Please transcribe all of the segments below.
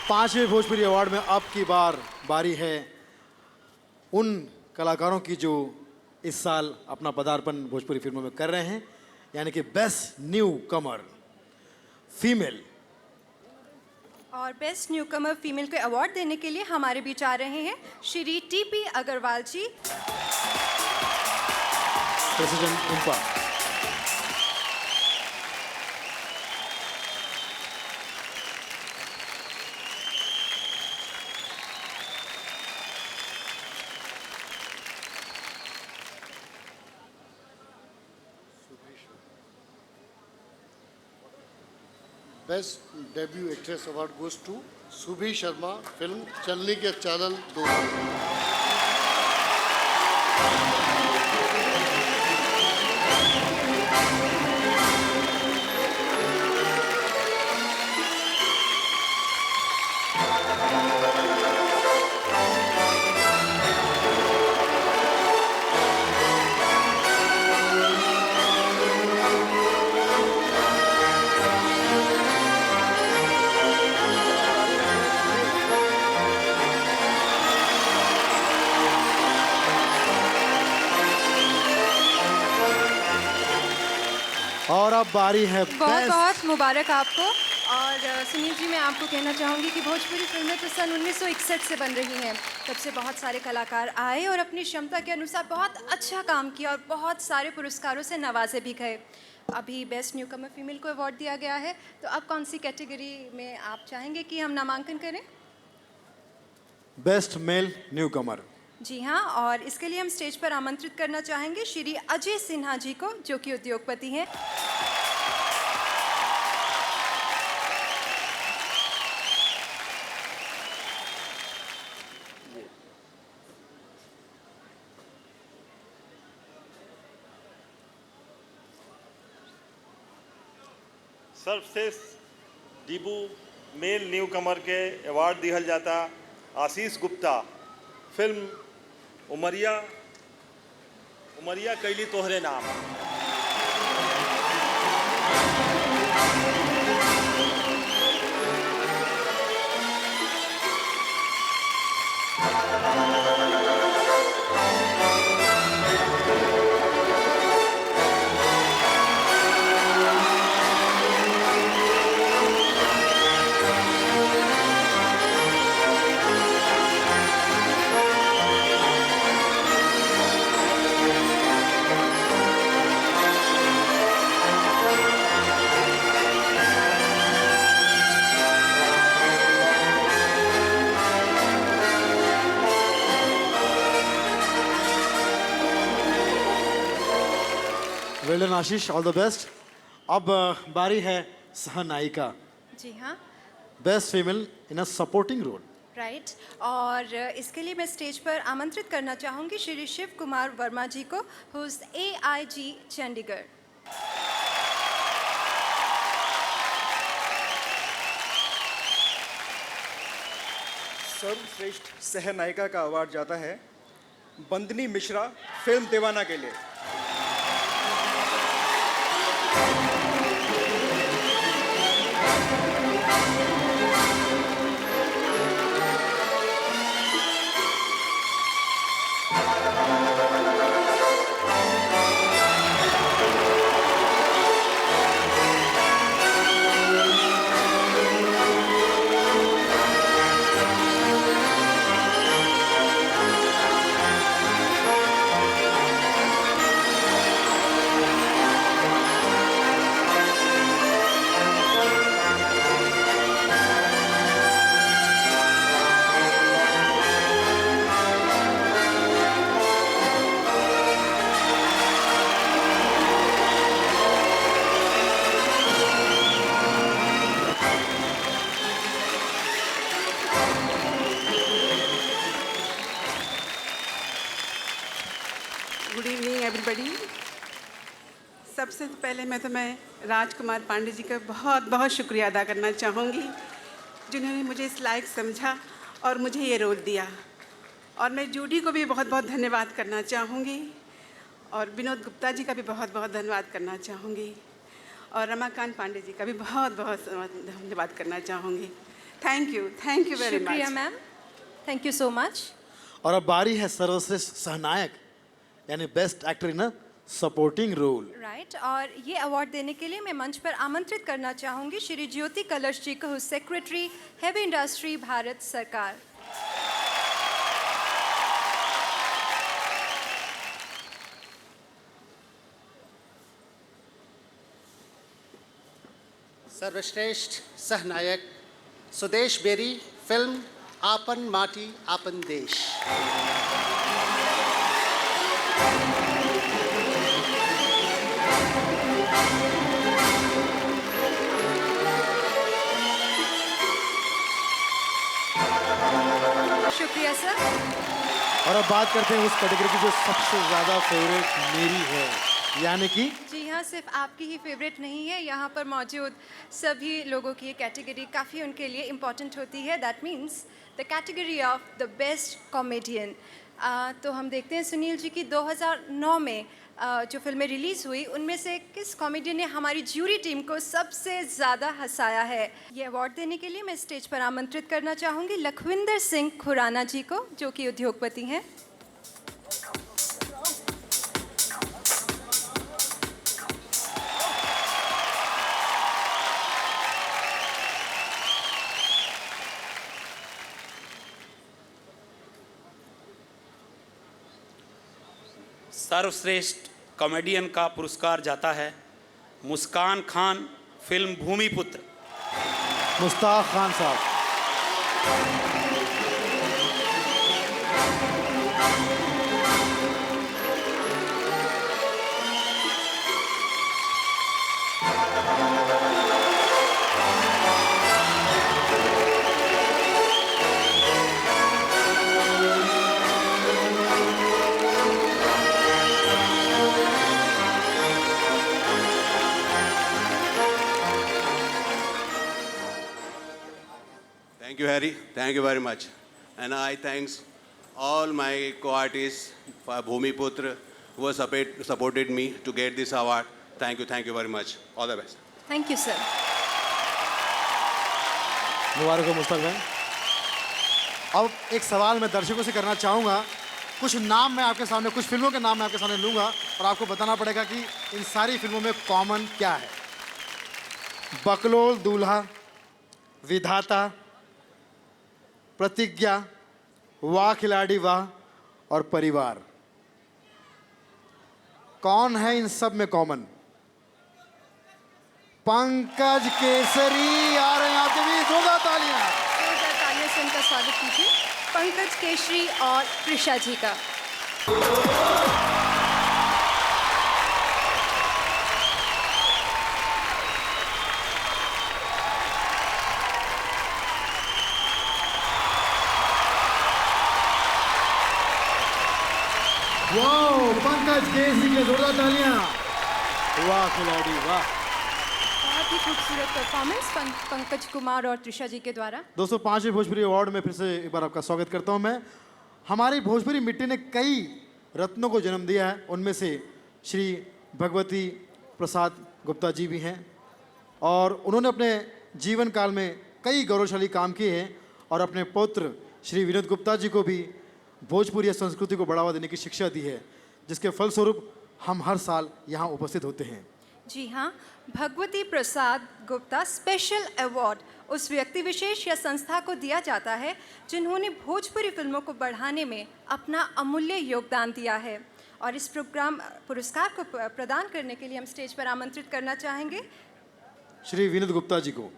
5वें भोजपुरी अवार्ड में अब की बार बारी है उन कलाकारों की जो इस साल अपना पदार्पण भोजपुरी फिल्मों में कर रहे हैं, यानी कि बेस्ट न्यू कमर फीमेल। और बेस्ट न्यू कमर फीमेल को अवार्ड देने के लिए हमारे बीच आ रहे हैं श्री टीपी अग्रवाल जी, प्रेसिडेंट उनपा। Best debut actress award goes to Subhi Sharma, film चलनी के चादल 2। और अब बारी है बहुत बहुत मुबारक आपको। और सुनील जी, मैं आपको कहना चाहूँगी कि भोजपुरी फिल्में तो सन 1961 से बन रही हैं। तब से बहुत सारे कलाकार आए और अपनी क्षमता के अनुसार बहुत अच्छा काम किया और बहुत सारे पुरस्कारों से नवाजे भी गए। अभी बेस्ट न्यू कमर फीमेल को अवार्ड दिया गया है, तो अब कौन सी कैटेगरी में आप चाहेंगे कि हम नामांकन करें? बेस्ट मेल न्यू कमर। जी हाँ, और इसके लिए हम स्टेज पर आमंत्रित करना चाहेंगे श्री अजय सिन्हा जी को, जो कि उद्योगपति हैं। सर्वश्रेष्ठ डेब्यू मेल न्यू कमर के अवार्ड दिहल जाता Ashish Gupta, film Umariya Kaili Tohre Naam. Well done Ashish, all the best. अब बारी है सहनायिका। जी हाँ, best female in a supporting role. Right. और इसके लिए मैं स्टेज पर आमंत्रित करना चाहूँगी श्री शिव कुमार वर्मा जी को, हु इज़ AIG चंडीगढ़। सर्वश्रेष्ठ सह नायिका का अवार्ड जाता है बंदनी मिश्रा, फिल्म दीवाना के लिए। Good evening everybody. सबसे पहले मैं राजकुमार पांडे जी का बहुत बहुत शुक्रिया अदा करना चाहूँगी, जिन्होंने मुझे इस लायक समझा और मुझे ये रोल दिया। और मैं जूडी को भी बहुत बहुत धन्यवाद करना चाहूँगी, और विनोद गुप्ता जी का भी बहुत बहुत धन्यवाद करना चाहूँगी, और रमाकांत पांडे जी का भी बहुत बहुत धन्यवाद करना चाहूँगी। थैंक यू वेरी शुक्रिया much. Ma'am, thank you so much. और अब बारी है सर्वश्रेष्ठ सहनायक यानी best actor in a supporting role. Right, और ये अवार्ड देने के लिए मैं मंच पर आमंत्रित करना चाहूँगी श्री ज्योति कलश जी को, सेक्रेटरी हेवी इंडस्ट्री भारत सरकार। सर्वश्रेष्ठ सहनायक सुदेश बेरी, फिल्म आपन माटी आपन देश। शुक्रिया सर। और अब बात करते हैं उस कैटेगरी की जो सबसे ज़्यादा फेवरेट मेरी है, यानी कि जी हाँ, सिर्फ आपकी ही फेवरेट नहीं है, यहाँ पर मौजूद सभी लोगों की ये कैटेगरी काफ़ी उनके लिए इम्पॉर्टेंट होती है। That means the category of the best comedian. तो हम देखते हैं सुनील जी की 2009 में जो फिल्में रिलीज़ हुई उनमें से किस कॉमेडियन ने हमारी ज्यूरी टीम को सबसे ज़्यादा हंसाया है। ये अवार्ड देने के लिए मैं स्टेज पर आमंत्रित करना चाहूँगी लखविंदर सिंह खुराना जी को, जो कि उद्योगपति हैं। सर्वश्रेष्ठ कॉमेडियन का पुरस्कार जाता है मुस्कान खान, फिल्म भूमिपुत्र। मुश्ताक खान साहब। Thank you, Harry. Thank you very much. And I thanks all my co-artists for Bhumiputra who have supported me to get this award. Thank you very much. All the best. Thank you sir. मुबारक हो मुश्ताक भाई। अब एक सवाल मैं दर्शकों से करना चाहूँगा। कुछ नाम मैं आपके सामने, कुछ फिल्मों के नाम मैं आपके सामने लूँगा और आपको बताना पड़ेगा कि इन सारी फिल्मों में कॉमन क्या है। बकलोल दूल्हा, विधाता, प्रतिज्ञा, वाह खिलाड़ी वाह और परिवार। कौन है इन सब में कॉमन? पंकज केसरी आ रहे हैं आपके बीच, जोरदार तालियां। जोरदार तालियों से उनका स्वागत कीजिए, पंकज केसरी और त्रिशा जी का। वाह, पंकज केसरी के जोरदार तालियां। वाह खिलाड़ी वाह। बहुत ही खूबसूरत परफॉर्मेंस पंकज कुमार और त्रिशा जी के द्वारा। दोस्तों, 5वीं भोजपुरी अवार्ड में फिर से एक बार आपका स्वागत करता हूं मैं। हमारी भोजपुरी मिट्टी ने कई रत्नों को जन्म दिया है, उनमें से श्री भगवती प्रसाद गुप्ता जी भी हैं और उन्होंने अपने जीवन काल में कई गौरवशाली काम किए हैं और अपने पुत्र श्री विनोद गुप्ता जी को भी भोजपुरी संस्कृति को बढ़ावा देने की शिक्षा दी है, जिसके फलस्वरूप हम हर साल यहाँ उपस्थित होते हैं। जी हाँ, भगवती प्रसाद गुप्ता स्पेशल अवार्ड उस व्यक्ति विशेष या संस्था को दिया जाता है जिन्होंने भोजपुरी फिल्मों को बढ़ाने में अपना अमूल्य योगदान दिया है। और इस पुरस्कार को प्रदान करने के लिए हम स्टेज पर आमंत्रित करना चाहेंगे श्री विनोद गुप्ता जी को,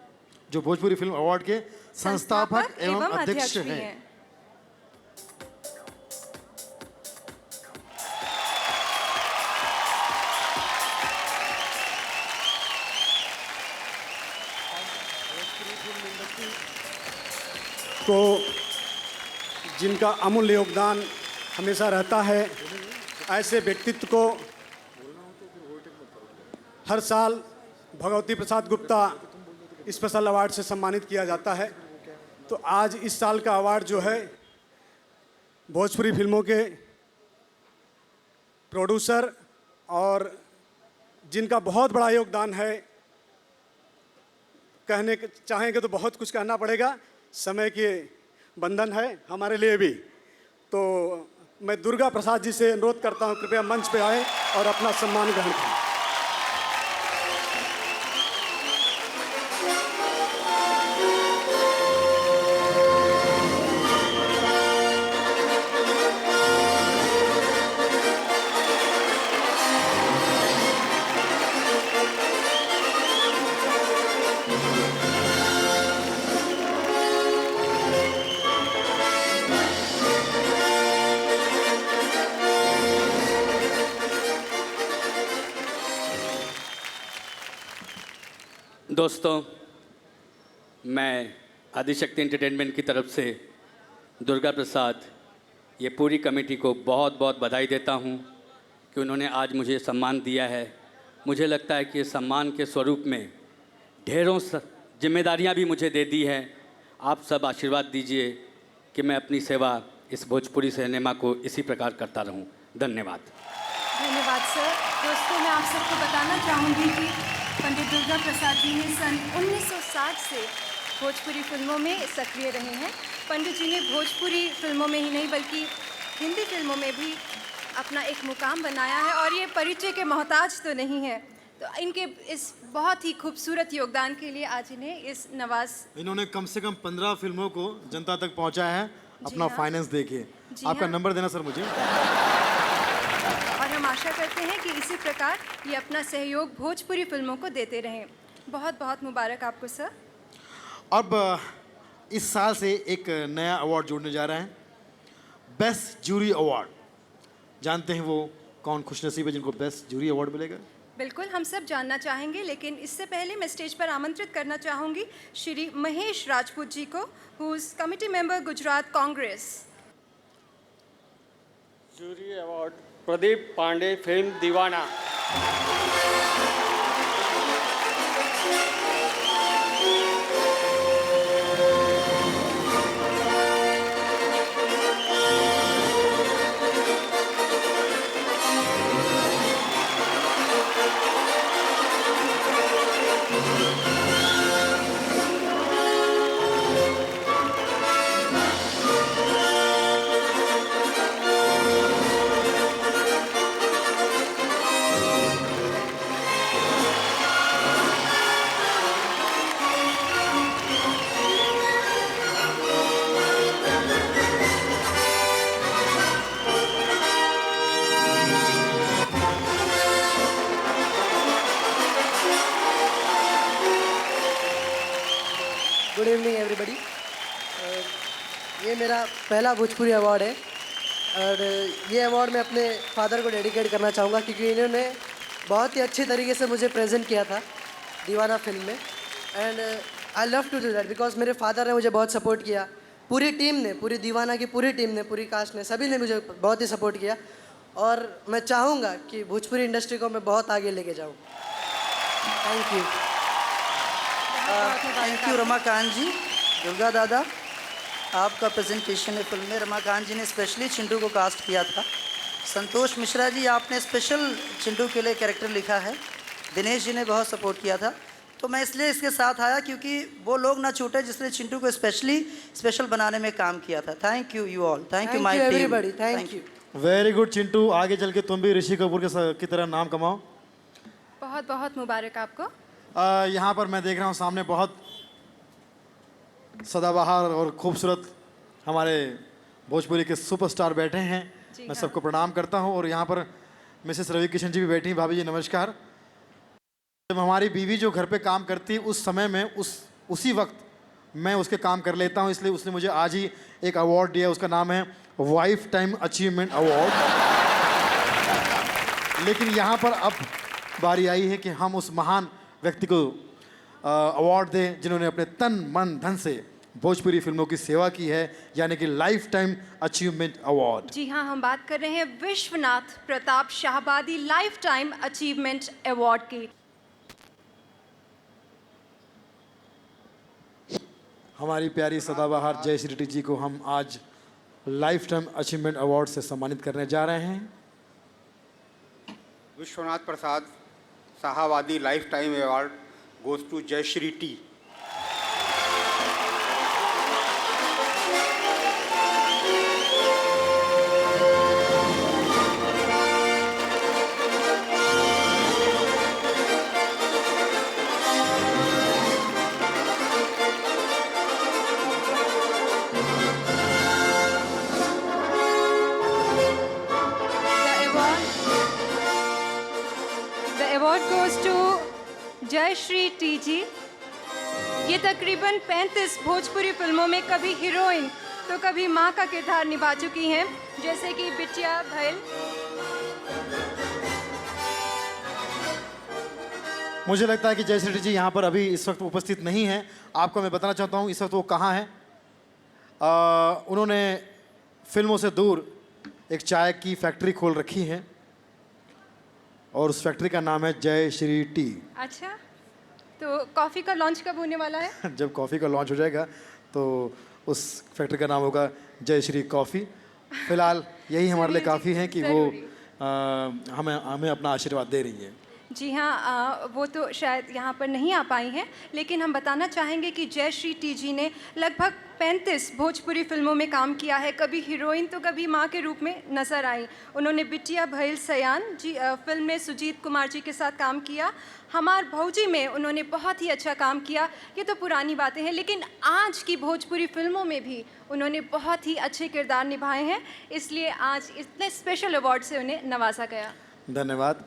जो भोजपुरी फिल्म अवार्ड के संस्थापक एवं अध्यक्ष भी हैं। को जिनका अमूल्य योगदान हमेशा रहता है, ऐसे व्यक्तित्व को हर साल भगवती प्रसाद गुप्ता स्पेशल अवार्ड से सम्मानित किया जाता है। तो आज इस साल का अवार्ड जो है भोजपुरी फिल्मों के प्रोड्यूसर और जिनका बहुत बड़ा योगदान है, कहने चाहेंगे तो बहुत कुछ कहना पड़ेगा, समय के बंधन है हमारे लिए भी। तो मैं दुर्गा प्रसाद जी से अनुरोध करता हूं, कृपया मंच पे आए और अपना सम्मान ग्रहण करें। दोस्तों, मैं आदिशक्ति एंटरटेनमेंट की तरफ से दुर्गा प्रसाद ये पूरी कमेटी को बहुत बहुत बधाई देता हूँ कि उन्होंने आज मुझे सम्मान दिया है। मुझे लगता है कि ये सम्मान के स्वरूप में ढेरों जिम्मेदारियाँ भी मुझे दे दी है। आप सब आशीर्वाद दीजिए कि मैं अपनी सेवा इस भोजपुरी सिनेमा को इसी प्रकार करता रहूँ। धन्यवाद। धन्यवाद सर। दोस्तों, मैं आप सबको बताना चाहूँगी कि पंडित दुर्गा प्रसाद जी ने सन 1960 से भोजपुरी फिल्मों में सक्रिय रहे हैं। पंडित जी ने भोजपुरी फिल्मों में ही नहीं बल्कि हिंदी फिल्मों में भी अपना एक मुकाम बनाया है और ये परिचय के मोहताज तो नहीं है। तो इनके इस बहुत ही खूबसूरत योगदान के लिए आज इन्हें इस नवाज इन्होंने कम से कम 15 फिल्मों को जनता तक पहुंचाया है अपना हाँ। फाइनेंस देके। जी आपका हाँ। नंबर देना सर मुझे। और हम आशा करते हैं कि इसी प्रकार ये अपना सहयोग भोजपुरी फिल्मों को देते रहें। बहुत बहुत मुबारक आपको सर। अब इस साल से एक नया अवार्ड जोड़ने जा रहे हैं, बेस्ट जूरी अवार्ड। जानते हैं वो कौन खुशनसीब है जिनको बेस्ट जूरी अवार्ड मिलेगा? बिल्कुल, हम सब जानना चाहेंगे, लेकिन इससे पहले मैं स्टेज पर आमंत्रित करना चाहूँगी श्री महेश राजपूत जी को, who is committee member Gujarat Congress. Jury award Pradeep Pandey, film Deewana. Good evening everybody. ये मेरा पहला भोजपुरी अवार्ड है और ये अवार्ड मैं अपने फादर को डेडिकेट करना चाहूँगा क्योंकि इन्होंने बहुत ही अच्छे तरीके से मुझे प्रेजेंट किया था दीवाना फिल्म में। And I love to do that because मेरे फादर ने मुझे बहुत सपोर्ट किया। पूरी टीम ने, पूरी दीवाना की पूरी टीम ने, पूरी कास्ट ने, सभी ने मुझे बहुत ही सपोर्ट किया और मैं चाहूँगा कि भोजपुरी इंडस्ट्री को मैं बहुत आगे लेके जाऊँ। Thank you. Thank you Ramakant ji. Durga दादा, आपका प्रेजेंटेशन है फिल्म में। रमाकांत जी ने स्पेशली चिंटू को कास्ट किया था। संतोष मिश्रा जी, आपने स्पेशल चिंटू के लिए कैरेक्टर लिखा है। दिनेश जी ने बहुत सपोर्ट किया था। तो मैं इसलिए इसके साथ आया क्योंकि वो लोग ना छूटे जिसने चिंटू को स्पेशल बनाने में काम किया था। Thank you you all. Thank you my team. Everybody, thank you. Very good Chintu, आगे चल के तुम भी ऋषि कपूर की तरह नाम कमाओ। बहुत बहुत मुबारक आपको। यहाँ पर मैं देख रहा हूँ सामने बहुत सदाबहार और खूबसूरत हमारे भोजपुरी के सुपरस्टार बैठे हैं। मैं सबको प्रणाम करता हूँ और यहाँ पर मिसेस रवि किशन जी भी बैठी हैं। भाभी जी नमस्कार। जब हमारी बीवी जो घर पे काम करती है उस समय में उसी वक्त मैं उसके काम कर लेता हूँ, इसलिए उसने मुझे आज ही एक अवार्ड दिया। उसका नाम है वाइफ टाइम अचीवमेंट अवार्ड। लेकिन यहाँ पर अब बारी आई है कि हम उस महान व्यक्ति को अवार्ड दें जिन्होंने अपने तन मन धन से भोजपुरी फिल्मों की सेवा की है, यानी कि लाइफ टाइम अचीवमेंट अवार्ड। जी हाँ, हम बात कर रहे हैं Vishwanath Pratap Shahabadi life time achievement award की। हमारी प्यारी सदाबहार जयश्री रेड्डी जी को हम आज लाइफ टाइम अचीवमेंट अवार्ड से सम्मानित करने जा रहे हैं। Vishwanath Prasad Shahabadi lifetime award goes to Jayshree T. Jayshree T G. ये तकरीबन 35 भोजपुरी फिल्मों में कभी हीरोइन तो कभी माँ का किरदार निभा चुकी हैं, जैसे कि बिटिया भैल। मुझे लगता है कि जयश्री जी यहाँ पर अभी इस वक्त उपस्थित नहीं हैं। आपको मैं बताना चाहता हूँ इस वक्त वो कहाँ हैं। उन्होंने फिल्मों से दूर एक चाय की फैक्ट्री खोल रखी है और उस फैक्ट्री का नाम है जय श्री टी। अच्छा, तो कॉफ़ी का लॉन्च कब होने वाला है? जब कॉफ़ी का लॉन्च हो जाएगा तो उस फैक्ट्री का नाम होगा जय श्री कॉफ़ी। फिलहाल यही हमारे लिए काफ़ी है कि वो हमें अपना आशीर्वाद दे रही है। जी हाँ, वो तो शायद यहाँ पर नहीं आ पाई हैं, लेकिन हम बताना चाहेंगे कि जय श्री टी जी ने लगभग 35 भोजपुरी फिल्मों में काम किया है। कभी हीरोइन तो कभी माँ के रूप में नजर आई। उन्होंने बिटिया भैल सयान जी फिल्म में सुजीत कुमार जी के साथ काम किया। हमार भौजी में उन्होंने बहुत ही अच्छा काम किया। ये तो पुरानी बातें हैं, लेकिन आज की भोजपुरी फिल्मों में भी उन्होंने बहुत ही अच्छे किरदार निभाए हैं, इसलिए आज इतने स्पेशल अवार्ड से उन्हें नवाजा गया। धन्यवाद।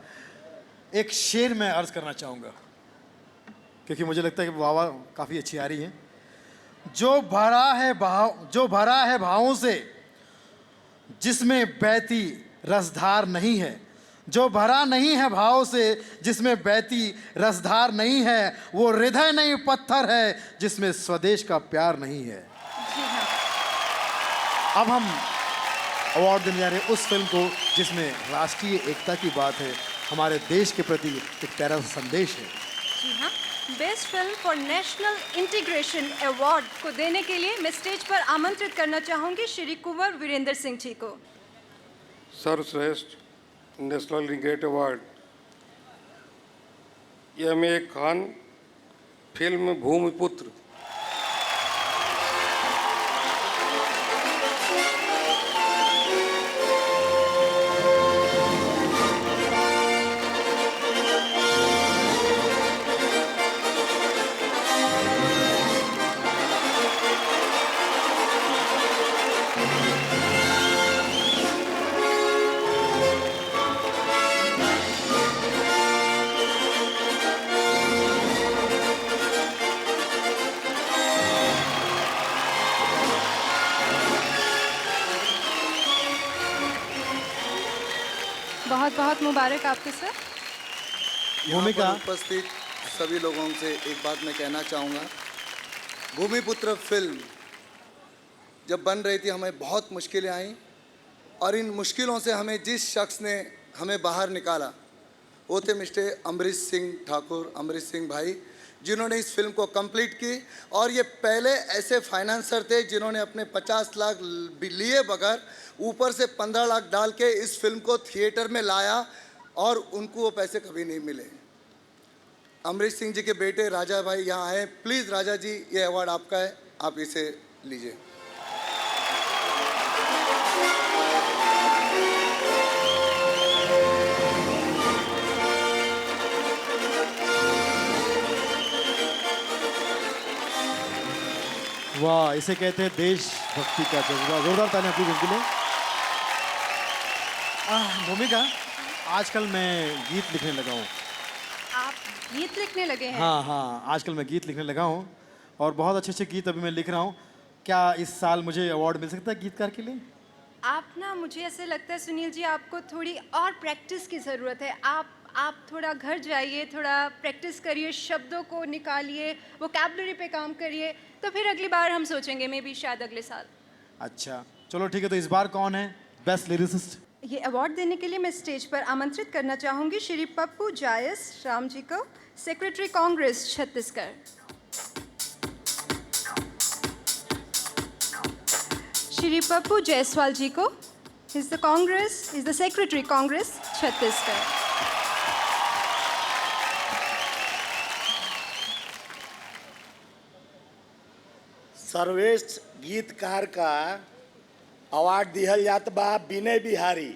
एक शेर मैं अर्ज करना चाहूँगा क्योंकि मुझे लगता है कि वाह काफ़ी अच्छी आ रही है। जो भरा है भावों से जिसमें बहती रसधार नहीं है, जो भरा नहीं है भाव से जिसमें बहती रसधार नहीं है, वो हृदय नहीं पत्थर है जिसमें स्वदेश का प्यार नहीं है। जी हाँ। अब हम अवार्ड देने जा रहे हैं उस फिल्म को जिसमें राष्ट्रीय एकता की बात है, हमारे देश के प्रति एक प्यारा सा संदेश है। जी हाँ, best film for national integration award को देने के लिए मैं स्टेज पर आमंत्रित करना चाहूँगी श्री कुंवर वीरेंद्र सिंह जी को। सर्वश्रेष्ठ नेशनल इंटीग्रेट अवार्ड यह खान फिल्म भूमिपुत्र। बहुत बहुत मुबारक आपको सर। भूमिका उपस्थित सभी लोगों से एक बात मैं कहना चाहूँगा। भूमिपुत्र फिल्म जब बन रही थी हमें बहुत मुश्किलें आईं और इन मुश्किलों से हमें जिस शख्स ने हमें बाहर निकाला वो थे मिस्टर अमरीश सिंह ठाकुर, अमरीश सिंह भाई, जिन्होंने इस फिल्म को कंप्लीट की। और ये पहले ऐसे फाइनेंसर थे जिन्होंने अपने 50 लाख लिए बगैर ऊपर से 15 लाख डाल के इस फिल्म को थिएटर में लाया और उनको वो पैसे कभी नहीं मिले। अमरीश सिंह जी के बेटे राजा भाई यहाँ आए। प्लीज़ राजा जी, ये अवार्ड आपका है, आप इसे लीजिए। वाह, इसे कहते हैं देशभक्ति का जज्बा। जोरदार तालियां प्लीज उनके लिए। भूमिका, आजकल मैं गीत लिखने लगा हूँ। आप गीत लिखने लगे हैं? हाँ, आजकल मैं गीत लिखने लगा हूँ और बहुत अच्छे अच्छे गीत अभी मैं लिख रहा हूँ। क्या इस साल मुझे अवार्ड मिल सकता है गीतकार के लिए? आप ना, मुझे ऐसे लगता है सुनील जी, आपको थोड़ी और प्रैक्टिस की ज़रूरत है। आप थोड़ा घर जाइए, थोड़ा प्रैक्टिस करिए, शब्दों को निकालिए, वोकैबुलरी पे काम करिए, तो फिर अगली बार हम सोचेंगे, मे बी शायद अगले साल। अच्छा, चलो ठीक है। तो इस बार कौन है बेस्ट लिरिसिस्ट? ये अवार्ड देने के लिए मैं स्टेज पर आमंत्रित करना चाहूँगी श्री पप्पू जायस राम जी को, सेक्रेटरी कांग्रेस छत्तीसगढ़। श्री पप्पू जायसवाल जी को, is the secretary Congress Chhattisgarh. सर्वश्रेष्ठ गीतकार का अवार्ड दिहल जात बा विनय बिहारी,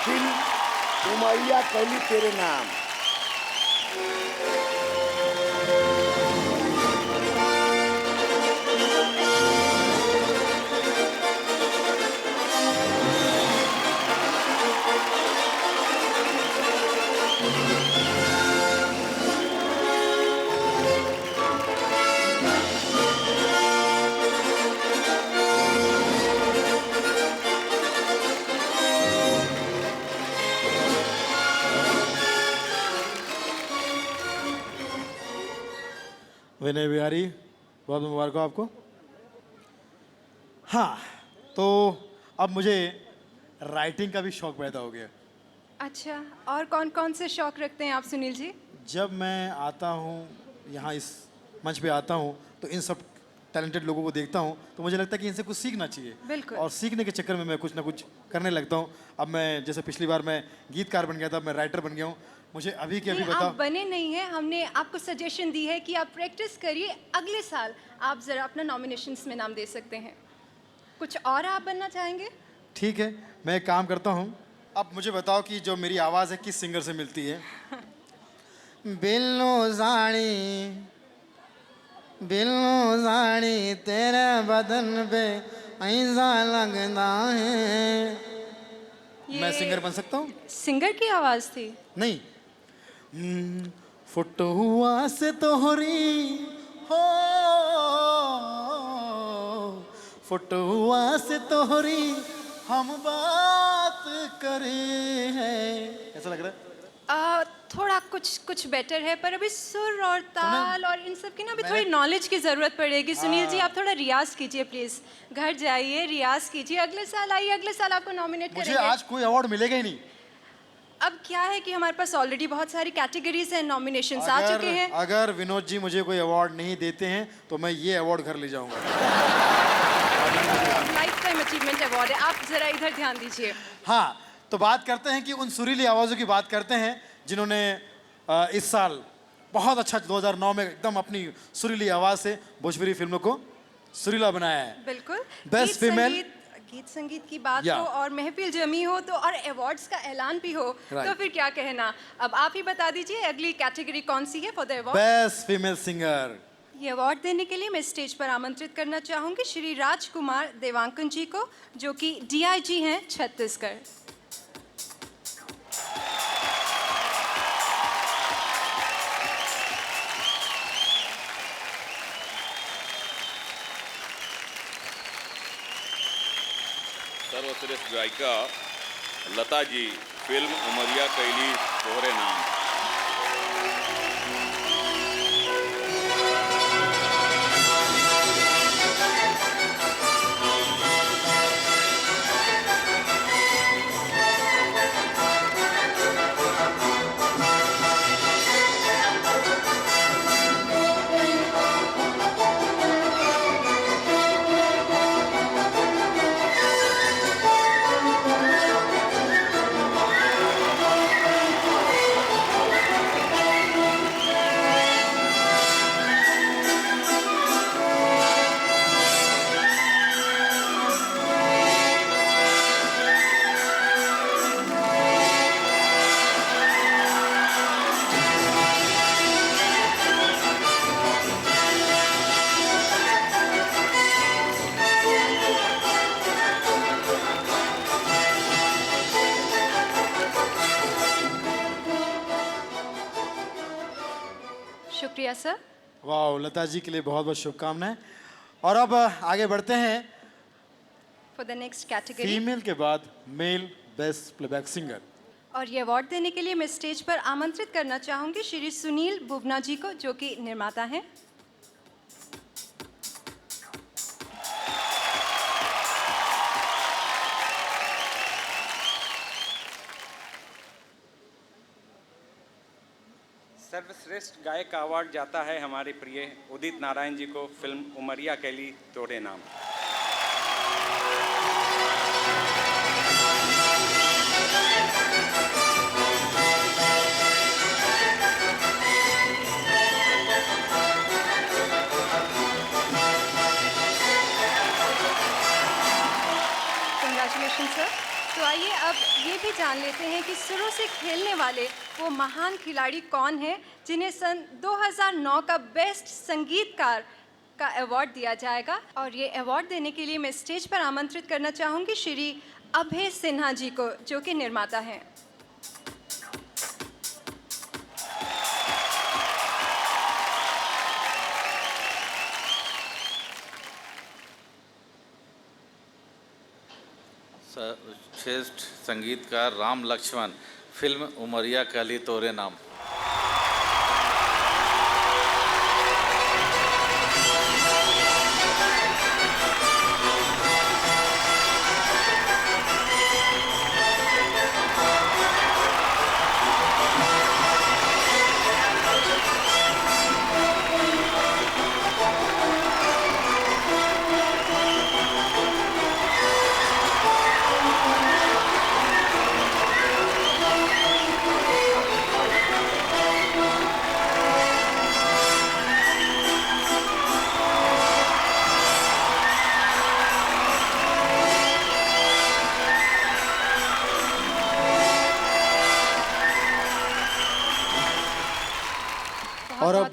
फिल्म उमैया कैली तेरे नाम। विनय बिहारी, बहुत मुबारक हो आपको। हाँ, तो अब मुझे राइटिंग का भी शौक पैदा हो गया। अच्छा, और कौन कौन से शौक रखते हैं आप सुनील जी? जब मैं आता हूँ यहाँ इस मंच पे आता हूँ तो इन सब टैलेंटेड लोगों को देखता हूँ तो मुझे लगता है कि इनसे कुछ सीखना चाहिए। बिल्कुल। और सीखने के चक्कर में मैं कुछ ना कुछ करने लगता हूँ। अब मैं जैसे पिछली बार मैं गीतकार बन गया था, मैं राइटर बन गया हूँ। मुझे अभी के अभी नहीं, बताओ। आप बने नहीं हैं, हमने आपको सजेशन दी है कि आप प्रैक्टिस करिए, अगले साल आप ज़रा अपना नॉमिनेशंस में नाम दे सकते हैं। कुछ और आप बनना चाहेंगे? ठीक है, मैं एक काम करता हूँ। अब मुझे बताओ कि जो मेरी आवाज़ है किस सिंगर से मिलती है। बिल्लो साड़ी तेरे बदन पे ऐसा लगता है। मैं सिंगर बन सकता हूँ? सिंगर की आवाज़ थी? नहीं। फुटुआ से तोहरी हो, फुटुआ से तोहरी हम बात करें हैं। ऐसा लग रहा है? थोड़ा कुछ बेटर है, पर अभी सुर और ताल और इन सब की ना अभी थोड़ी नॉलेज की ज़रूरत पड़ेगी। सुनील जी, आप थोड़ा रियाज कीजिए प्लीज़। घर जाइए, रियाज कीजिए, अगले साल आइए, अगले साल आपको नॉमिनेट करेंगे। मुझे आज कोई अवार्ड मिलेगा ही नहीं। अब क्या है कि हमारे पास ऑलरेडी बहुत सारी कैटेगरीज हैं, नॉमिनेशंस आ चुके हैं। अगर विनोद जी मुझे कोई अवार्ड नहीं देते हैं तो मैं ये अवार्ड घर ले जाऊंगा। लाइफ टाइम अचीवमेंट अवार्ड है, आप जरा इधर ध्यान दीजिए। हाँ, तो बात करते हैं कि उन सुरीली आवाज़ों की बात करते हैं जिन्होंने इस साल बहुत अच्छा 2009 में एकदम अपनी सुरीली आवाज़ से भोजपुरी फिल्मों को सुरीला बनाया है। बिल्कुल। बेस्ट फीमेल गीत संगीत की बात हो और महफिल जमी हो तो और अवार्ड्स का ऐलान भी हो तो फिर क्या कहना। अब आप ही बता दीजिए अगली कैटेगरी कौन सी है for the award? Best female singer. ये अवार्ड देने के लिए मैं स्टेज पर आमंत्रित करना चाहूँगी श्री राजकुमार देवांकन जी को, जो कि DIG हैं छत्तीसगढ़। सर्वश्रेष्ठ गायिका लता जी, फिल्म उमरिया कैली तोहरे नाम। शुक्रिया सर। वाह, लता जी के लिए बहुत बहुत शुभकामनाएं। और अब आगे बढ़ते हैं for the next category, female के बाद मेल बेस्ट प्लेबैक सिंगर। और ये अवार्ड देने के लिए मैं स्टेज पर आमंत्रित करना चाहूँगी श्री सुनील बुबना जी को, जो कि निर्माता हैं। सर्वश्रेष्ठ गायक का अवार्ड जाता है हमारे प्रिय उदित नारायण जी को, फिल्म उमरिया कैली तोड़े नाम। Congratulation sir. तो आइए अब ये भी जान लेते हैं कि सुरों से खेलने वाले वो महान खिलाड़ी कौन हैं जिन्हें सन 2009 का बेस्ट संगीतकार का अवार्ड दिया जाएगा। और ये अवार्ड देने के लिए मैं स्टेज पर आमंत्रित करना चाहूँगी श्री अभय सिन्हा जी को, जो कि निर्माता हैं। श्रेष्ठ संगीतकार राम लक्ष्मण, फिल्म उमरिया कैली तोरे नाम।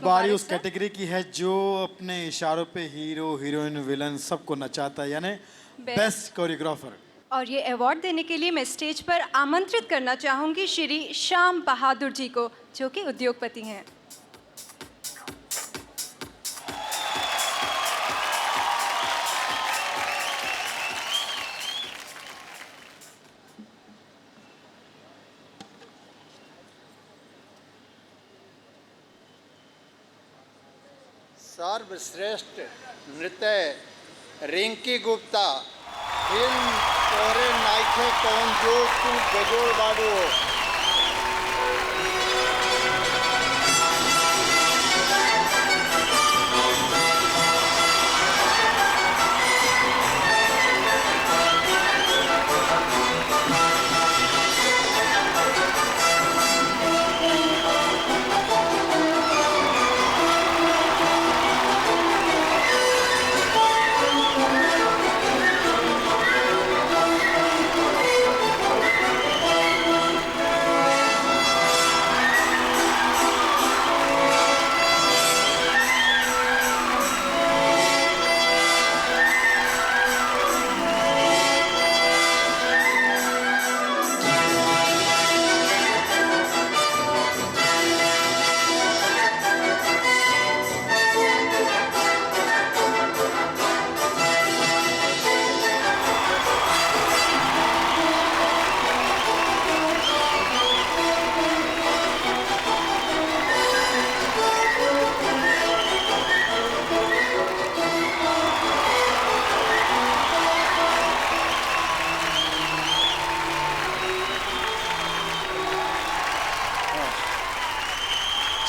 बारी मुबारक उस सर। कैटेगरी की है जो अपने इशारों पे हीरो हीरोइन विलन सबको नचाता है, यानी बेस्ट कोरियोग्राफर। और ये अवार्ड देने के लिए मैं स्टेज पर आमंत्रित करना चाहूंगी श्री श्याम बहादुर जी को, जो कि उद्योगपति हैं। सर्वश्रेष्ठ नृत्य रिंकी गुप्ता, फिल्म तोरे नाइखे कौन जो तू बेजोड़ बाडो।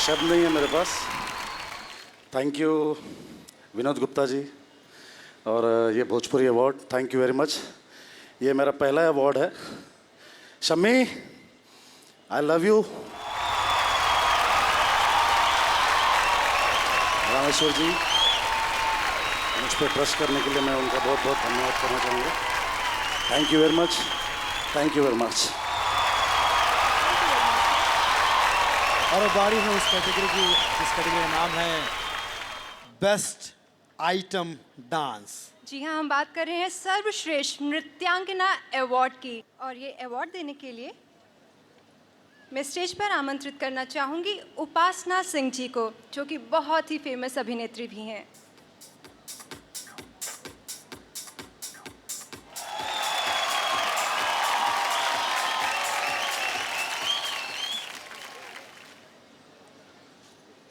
शब्द नहीं है मेरे पास। थैंक यू विनोद गुप्ता जी, और ये Bhojpuri award, thank you very much. ये मेरा पहला अवार्ड है। Shammi, I love you. Rameshwar ji, मुझ पर ट्रस्ट करने के लिए मैं उनका बहुत बहुत धन्यवाद करना चाहूँगा। Thank you very much, thank you very much. और बारी है उस कैटेगरी की जिस कैटेगरी का नाम है बेस्ट आइटम डांस। जी हाँ, हम बात कर रहे हैं सर्वश्रेष्ठ नृत्यांगना अवार्ड की। और ये अवार्ड देने के लिए मैं स्टेज पर आमंत्रित करना चाहूँगी उपासना सिंह जी को, जो कि बहुत ही फेमस अभिनेत्री भी हैं।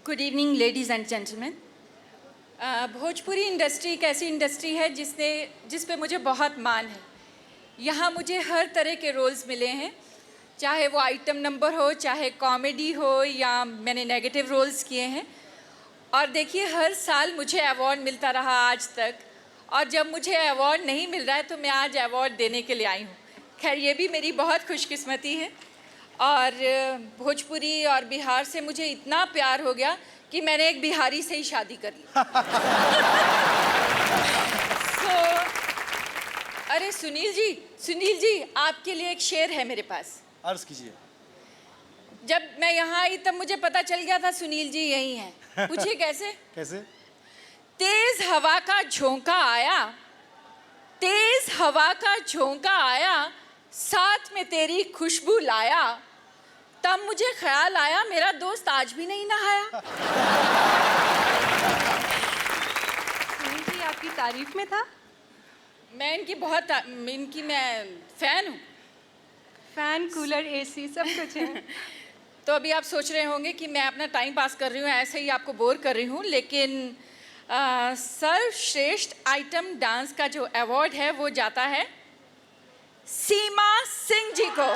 Good evening ladies and gentleman. Bhojpuri industry एक ऐसी इंडस्ट्री है जिस पे मुझे बहुत मान है। यहाँ मुझे हर तरह के रोल्स मिले हैं, चाहे वो आइटम नंबर हो, चाहे कॉमेडी हो, या मैंने नेगेटिव रोल्स किए हैं। और देखिए, हर साल मुझे अवार्ड मिलता रहा आज तक, और जब मुझे अवार्ड नहीं मिल रहा है तो मैं आज अवार्ड देने के लिए आई हूँ। खैर, ये भी मेरी बहुत खुशकिस्मती है। और भोजपुरी और बिहार से मुझे इतना प्यार हो गया कि मैंने एक बिहारी से ही शादी कर ली। अरे सुनील जी, आपके लिए एक शेर है मेरे पास। अर्ज कीजिए। जब मैं यहाँ आई तब मुझे पता चल गया था सुनील जी यही हैं। पूछिए कैसे? कैसे? तेज हवा का झोंका आया, तेज हवा का झोंका आया, साथ में तेरी खुशबू लाया, तब मुझे ख्याल आया मेरा दोस्त आज भी नहीं नहाया। सुनील जी आपकी तारीफ में था। मैं इनकी मैं फ़ैन हूँ। फ़ैन, कूलर, एसी सब कुछ है। तो अभी आप सोच रहे होंगे कि मैं अपना टाइम पास कर रही हूँ, ऐसे ही आपको बोर कर रही हूँ, लेकिन सर्वश्रेष्ठ आइटम डांस का जो अवार्ड है वो जाता है सीमा सिंह जी को।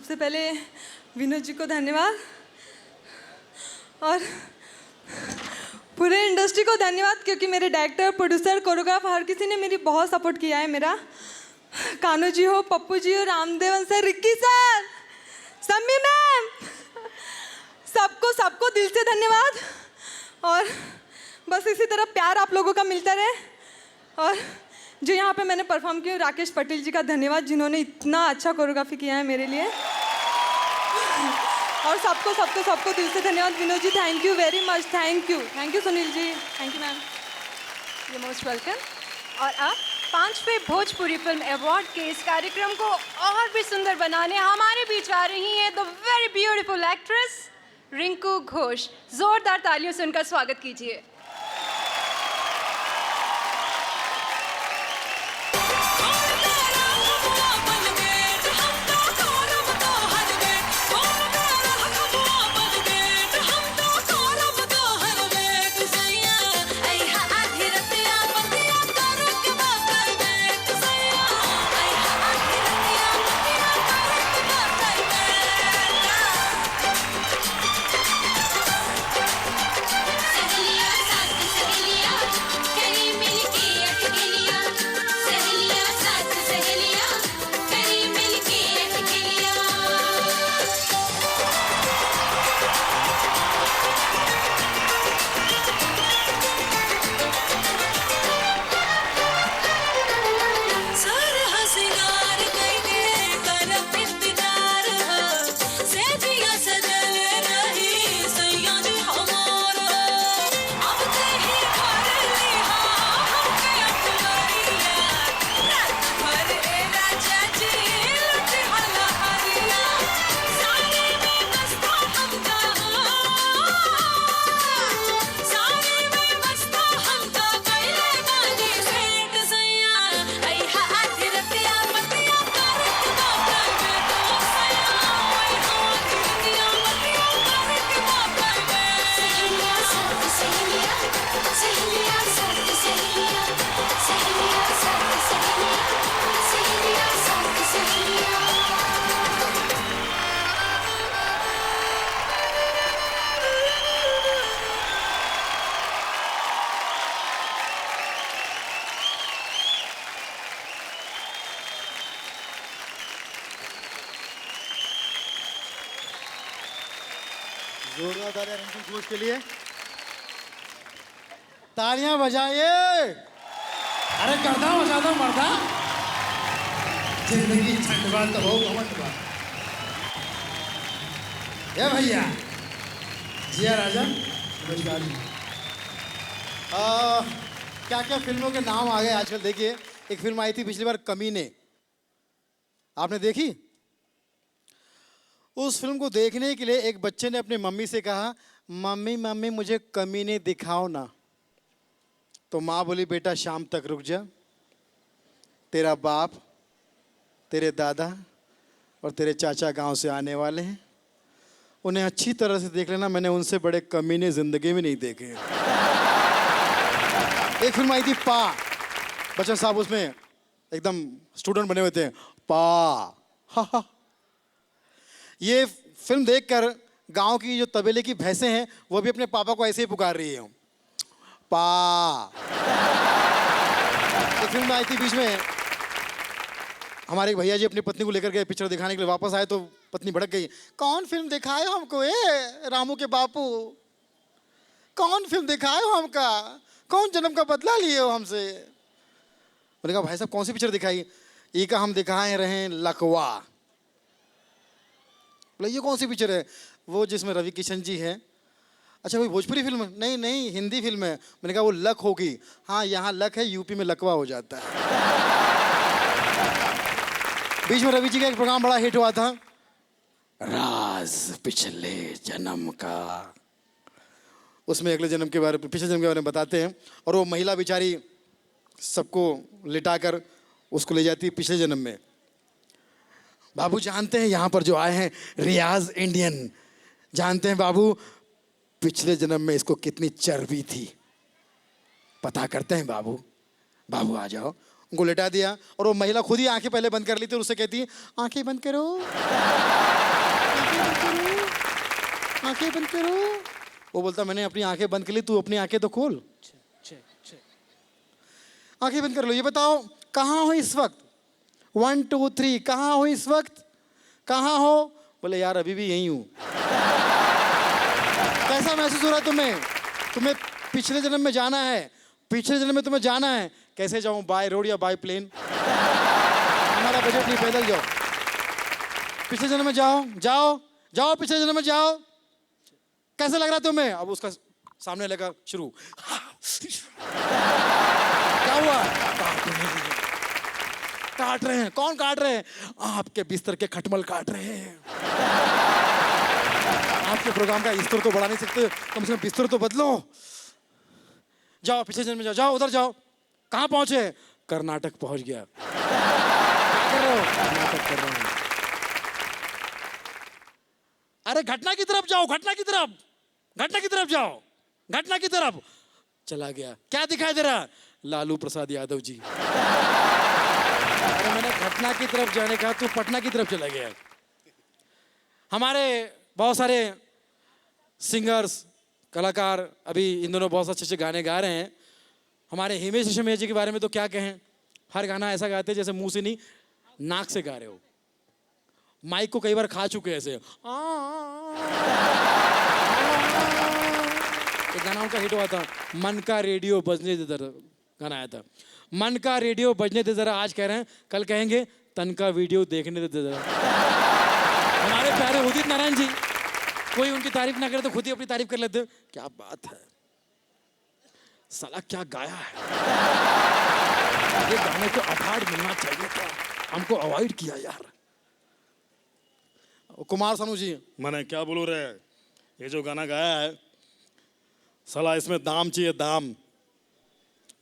सबसे पहले विनोद जी को धन्यवाद और पूरे इंडस्ट्री को धन्यवाद, क्योंकि मेरे डायरेक्टर, प्रोड्यूसर, कोरियोग्राफर हर किसी ने मेरी बहुत सपोर्ट किया है। मेरा कानू जी हो, पप्पू जी हो, रामदेवन सर, रिक्की सर, सम्मी मैम, सबको दिल से धन्यवाद। और बस इसी तरह प्यार आप लोगों का मिलता रहे। और जो यहाँ पे मैंने परफॉर्म किया, राकेश पटेल जी का धन्यवाद, जिन्होंने इतना अच्छा कोरियोग्राफी किया है मेरे लिए। और सबको दिल से धन्यवाद। Vinod ji, thank you very much. Thank you Sunil ji, thank you ma'am. You most welcome. और अब 5वें भोजपुरी फिल्म अवार्ड के इस कार्यक्रम को और भी सुंदर बनाने हमारे बीच आ रही हैं the very beautiful actress Rinku Ghosh. जोरदार तालियों से उनका स्वागत कीजिए। जोरदार तालियां रिंकू घोष के लिए। तालियां बजाइए। अरे करदा बजा दो मर्दा। जिंदगी झंडवा तो हो घमंडवा। ये भैया जिया राजा, नमस्कार जी। क्या क्या फिल्मों के नाम आ गए आजकल। देखिए, एक फिल्म आई थी पिछली बार, कमीने, आपने देखी? उस फिल्म को देखने के लिए एक बच्चे ने अपनी मम्मी से कहा, मम्मी मम्मी मुझे कमीने दिखाओ ना। तो माँ बोली, बेटा शाम तक रुक जा, तेरा बाप, तेरे दादा और तेरे चाचा गांव से आने वाले हैं, उन्हें अच्छी तरह से देख लेना, मैंने उनसे बड़े कमीने जिंदगी में नहीं देखे। एक फिल्म आई थी पा, बच्चन साहब उसमें एकदम स्टूडेंट बने हुए थे, पा। हा। ये फिल्म देखकर गांव की जो तबेले की भैंसें हैं वो भी अपने पापा को ऐसे ही पुकार रही हैं, पा। एक फिल्म आई थी बीच में, हमारे भैया जी अपनी पत्नी को लेकर गए पिक्चर दिखाने के लिए, वापस आए तो पत्नी भड़क गई, कौन फिल्म दिखाए हो हमको, रामू के बापू, कौन फिल्म दिखाए हो हमका, कौन जन्म का बदला लिए हो हमसे। मैंने कहा भाई साहब कौन सी पिक्चर दिखाई? ये का हम दिखाए रहे लकवा। बोले ये कौन सी पिक्चर है? वो जिसमें रवि किशन जी हैं। अच्छा वही भोजपुरी फिल्म? नहीं नहीं, हिंदी फिल्म है। मैंने कहा वो लक होगी। हाँ यहाँ लक है, यूपी में लकवा हो जाता है। बीच में रवि जी का एक प्रोग्राम बड़ा हिट हुआ था, राज पिछले जन्म का। उसमें अगले जन्म के बारे, पिछले जन्म के बारे में बताते हैं, और वो महिला बेचारी सबको लिटाकर उसको ले जाती है पिछले जन्म में। बाबू जानते हैं यहाँ पर जो आए हैं रियाज इंडियन, जानते हैं बाबू पिछले जन्म में इसको कितनी चर्बी थी? पता करते हैं बाबू। बाबू आ जाओ, उनको लेटा दिया और वो महिला खुद ही आंखें पहले बंद कर ली थी और उससे कहती है आंखें बंद करो, आंखें बंद करो, आंखें बंद करो। वो बोलता मैंने अपनी आंखें बंद कर ली, तू अपनी आंखें तो खोल। आंखें बंद कर लो, ये बताओ कहाँ हो इस वक्त? 1 2 3 कहाँ हो इस वक्त? कहाँ हो? बोले यार अभी भी यहीं हूँ। कैसा महसूस हो रहा है तुम्हें? तुम्हें पिछले जन्म में जाना है, पिछले जन्म में तुम्हें जाना है। कैसे जाऊँ, बाय रोड या बाय प्लेन? हमारा बजट नहीं, पैदल जाओ। पिछले जन्म में जाओ, जाओ जाओ, पिछले जन्म में जाओ। कैसा लग रहा है तुम्हें? अब उसका सामने लगा शुरू। क्या हुआ? काट रहे हैं। कौन काट रहे हैं? आपके बिस्तर के खटमल काट रहे हैं। आपके प्रोग्राम का स्तर तो बढ़ा नहीं सकते, कम से कम बिस्तर तो बदलो। जाओ पिछले जन्म में जाओ, जाओ उधर जाओ। कहाँ पहुंचे? कर्नाटक पहुंच गया। क्या कर रहे हो? कर्नाटक कर रहे हो। अरे घटना की तरफ जाओ, घटना की तरफ, घटना की तरफ जाओ, घटना की तरफ। चला गया। क्या दिखाई दे रहा? लालू प्रसाद यादव जी। अरे मैंने घटना की तरफ जाने का, तू पटना की तरफ चला गया। हमारे बहुत सारे सिंगर्स, कलाकार अभी इन दोनों बहुत अच्छे अच्छे गाने गा रहे हैं। हमारे हिमेश रेशमिया जी के बारे में तो क्या कहें, हर गाना ऐसा गाते हैं जैसे मुंह से नहीं नाक से गा रहे हो। माइक को कई बार खा चुके हैं ऐसे। एक गाना उनका हिट हुआ था, मन का रेडियो बजने दे जरा, गाना आया था। मन का रेडियो बजने दे जरा, आज कह रहे हैं, कल कहेंगे तन का वीडियो देखने दे जरा। हमारे प्यारे उदित नारायण जी, कोई उनकी तारीफ ना करे तो खुद ही अपनी तारीफ कर लेते। क्या बात है, साला क्या गाया है। ये गाने को अवार्ड मिलना चाहिए था, हमको अवॉइड किया यार। कुमार सानू जी, मैंने क्या बोलूं रे, ये जो गाना गाया है साला इसमें दाम चाहिए, दाम।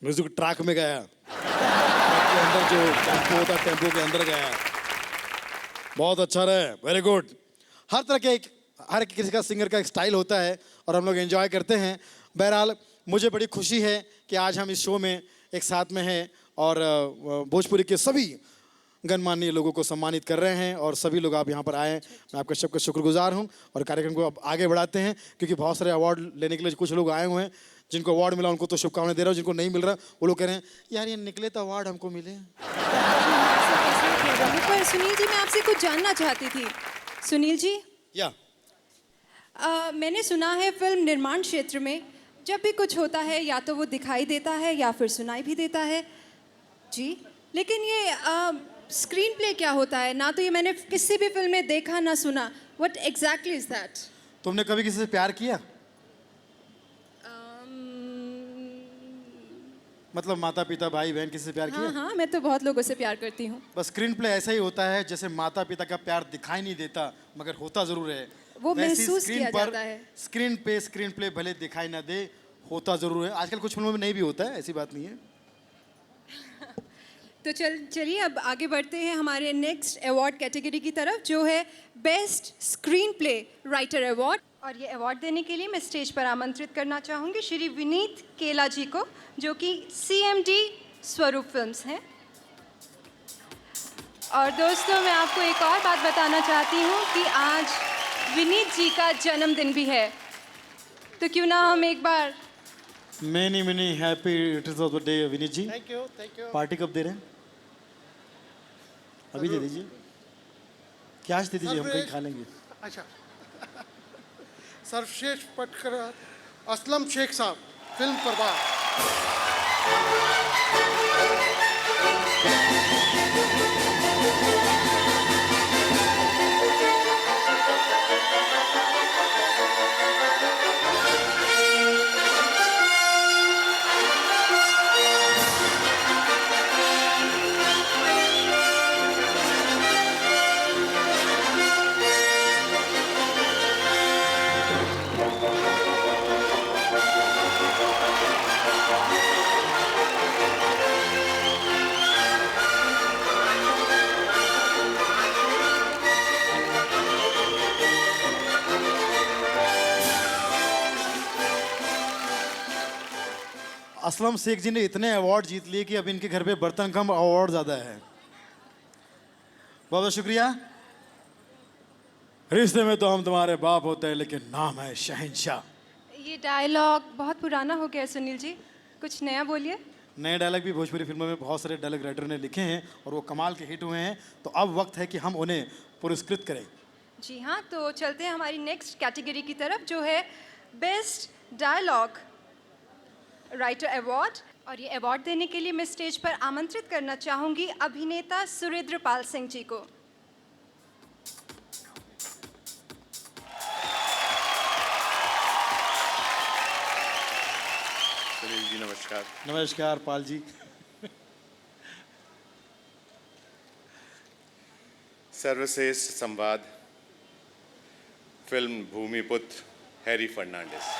म्यूजिक ट्रैक में गया, ट्रैक के अंदर जो टेम्पो होता है टेम्पो के अंदर गया। बहुत अच्छा रहे, वेरी गुड। हर तरह के हर किसी का सिंगर का एक स्टाइल होता है और हम लोग एंजॉय करते हैं। बहरहाल मुझे बड़ी खुशी है कि आज हम इस शो में एक साथ में हैं और भोजपुरी के सभी गणमान्य लोगों को सम्मानित कर रहे हैं और सभी लोग आप यहाँ पर आए, मैं आपका सबका शुक्रगुजार हूँ। और कार्यक्रम को अब आगे बढ़ाते हैं क्योंकि बहुत सारे अवार्ड लेने के लिए कुछ लोग आए हुए हैं। जिनको अवार्ड मिला उनको तो शुभकामनाएं दे रहा हूँ, जिनको नहीं मिल रहा वो लोग कह रहे हैं यार ये निकले तो अवार्ड हमको मिले। पर सुनील जी, मैं आपसे कुछ जानना चाहती थी। सुनील जी, या मैंने सुना है फिल्म निर्माण क्षेत्र में जब भी कुछ होता है या तो वो दिखाई देता है या फिर सुनाई भी देता है जी, लेकिन ये स्क्रीन प्ले क्या होता है? ना तो ये मैंने किसी भी फिल्म में देखा ना सुना। What exactly is that? तुमने कभी किसी से प्यार किया? मतलब माता पिता भाई बहन किसी से प्यार किया? हाँ, मैं तो बहुत लोगों से प्यार करती हूँ। बस स्क्रीन प्ले ऐसा ही होता है जैसे माता पिता का प्यार दिखाई नहीं देता मगर होता जरूर है। वो महसूस स्क्रीन किया पर जाता है। स्क्रीन प्ले भले दिखाई ना दे, होता जरूर है। आजकल कुछ फिल्मों में नहीं भी होता है, ऐसी बात नहीं है। तो चलिए अब आगे बढ़ते हैं हमारे नेक्स्ट अवार्ड कैटेगरी की तरफ, जो है best screen play writer award. और ये अवार्ड देने के लिए मैं स्टेज पर आमंत्रित करना चाहूँगी श्री विनीत केला जी को, जो कि CMD स्वरूप फिल्म्स हैं। और दोस्तों, मैं आपको एक और बात बताना चाहती हूँ कि आज विनीत जी का जन्मदिन भी है, तो क्यों ना हम एक बार many happy returns of the day Vineet ji. Thank you, thank you. Party कब दे रहे हैं? अभी दे दीजिए, कैश दे दीजिए, हम कहीं खा लेंगे। अच्छा, सर्वश्रेष्ठ पटकथा असलम शेख साहब, फिल्म प्रभात। असलम शेख जी ने इतने अवार्ड जीत लिए कि अब इनके घर पे बर्तन कम अवार्ड ज़्यादा है। बहुत बहुत शुक्रिया। रिश्ते में तो हम तुम्हारे बाप होते हैं लेकिन नाम है शहंशाह। ये डायलॉग बहुत पुराना हो गया है सुनील जी, कुछ नया बोलिए। नए डायलॉग भी भोजपुरी फिल्मों में बहुत सारे डायलॉग राइटर ने लिखे हैं और वो कमाल के हिट हुए हैं, तो अब वक्त है कि हम उन्हें पुरस्कृत करें। जी हाँ, तो चलते हैं हमारी नेक्स्ट कैटेगरी की तरफ जो है बेस्ट डायलॉग राइटर अवार्ड। और ये अवार्ड देने के लिए मैं स्टेज पर आमंत्रित करना चाहूँगी अभिनेता सुरेंद्र पाल सिंह जी को। सुनील जी नमस्कार। नमस्कार पाल जी। सर्वश्रेष्ठ संवाद फिल्म भूमिपुत्र हैरी फर्नांडिस।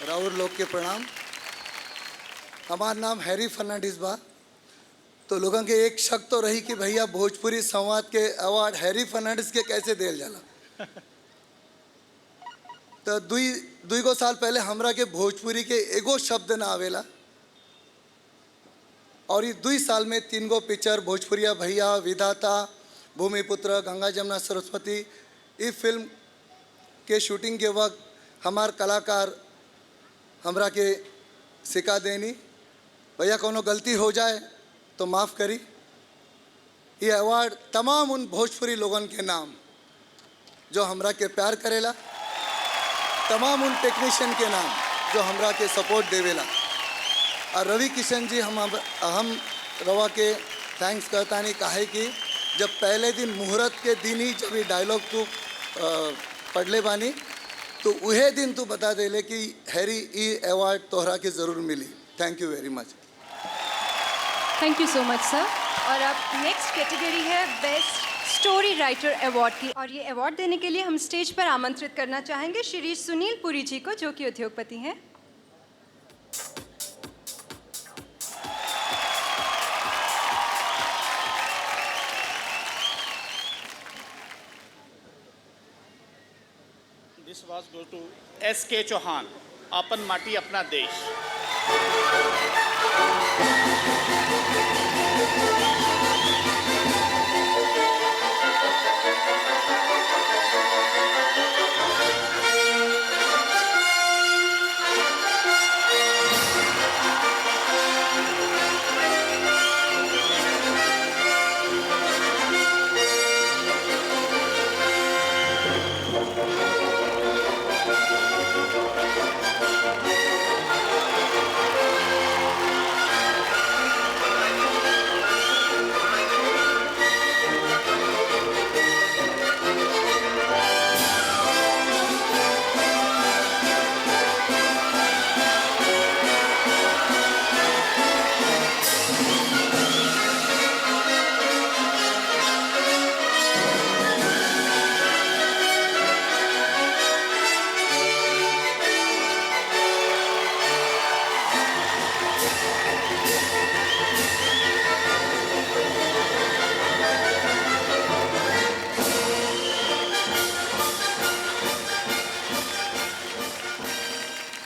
राउर लोग के प्रणाम। हमारा नाम हैरी फर्नांडिस बा। तो लोगों के एक शक तो रही कि भैया भोजपुरी संवाद के अवार्ड हैरी फर्नांडिस के कैसे देल जाला। तो दुई गो साल पहले हमरा के भोजपुरी के एगो शब्द ना आवेला और ये 2 साल में 3 गो पिक्चर भोजपुरिया भैया, विधाता, भूमिपुत्र, गंगा जमुना सरस्वती, ये फिल्म के शूटिंग के वक्त हमार कलाकार हमरा के सिखा देनी भैया कोनो गलती हो जाए तो माफ़ करी। ये अवार्ड तमाम उन भोजपुरी लोगन के नाम जो हमरा के प्यार करेला, तमाम उन टेक्नीशियन के नाम जो हमरा के सपोर्ट देवेला। और रवि किशन जी हम रवा के थैंक्स करता नहीं काहे कि जब पहले दिन मुहूर्त के दिन ही जब ये डायलॉग तू पढ़ले बानी तो वही दिन तू बता देले कि हैरी ई अवार्ड तोहरा के ज़रूर मिली। Thank you very much. Thank you so much sir. और अब नेक्स्ट कैटेगरी है बेस्ट स्टोरी राइटर अवार्ड की, और ये अवार्ड देने के लिए हम स्टेज पर आमंत्रित करना चाहेंगे श्री सुनील पुरी जी को, जो कि उद्योगपति हैं। This was go to S.K. Chauhan, अपन माटी अपना देश।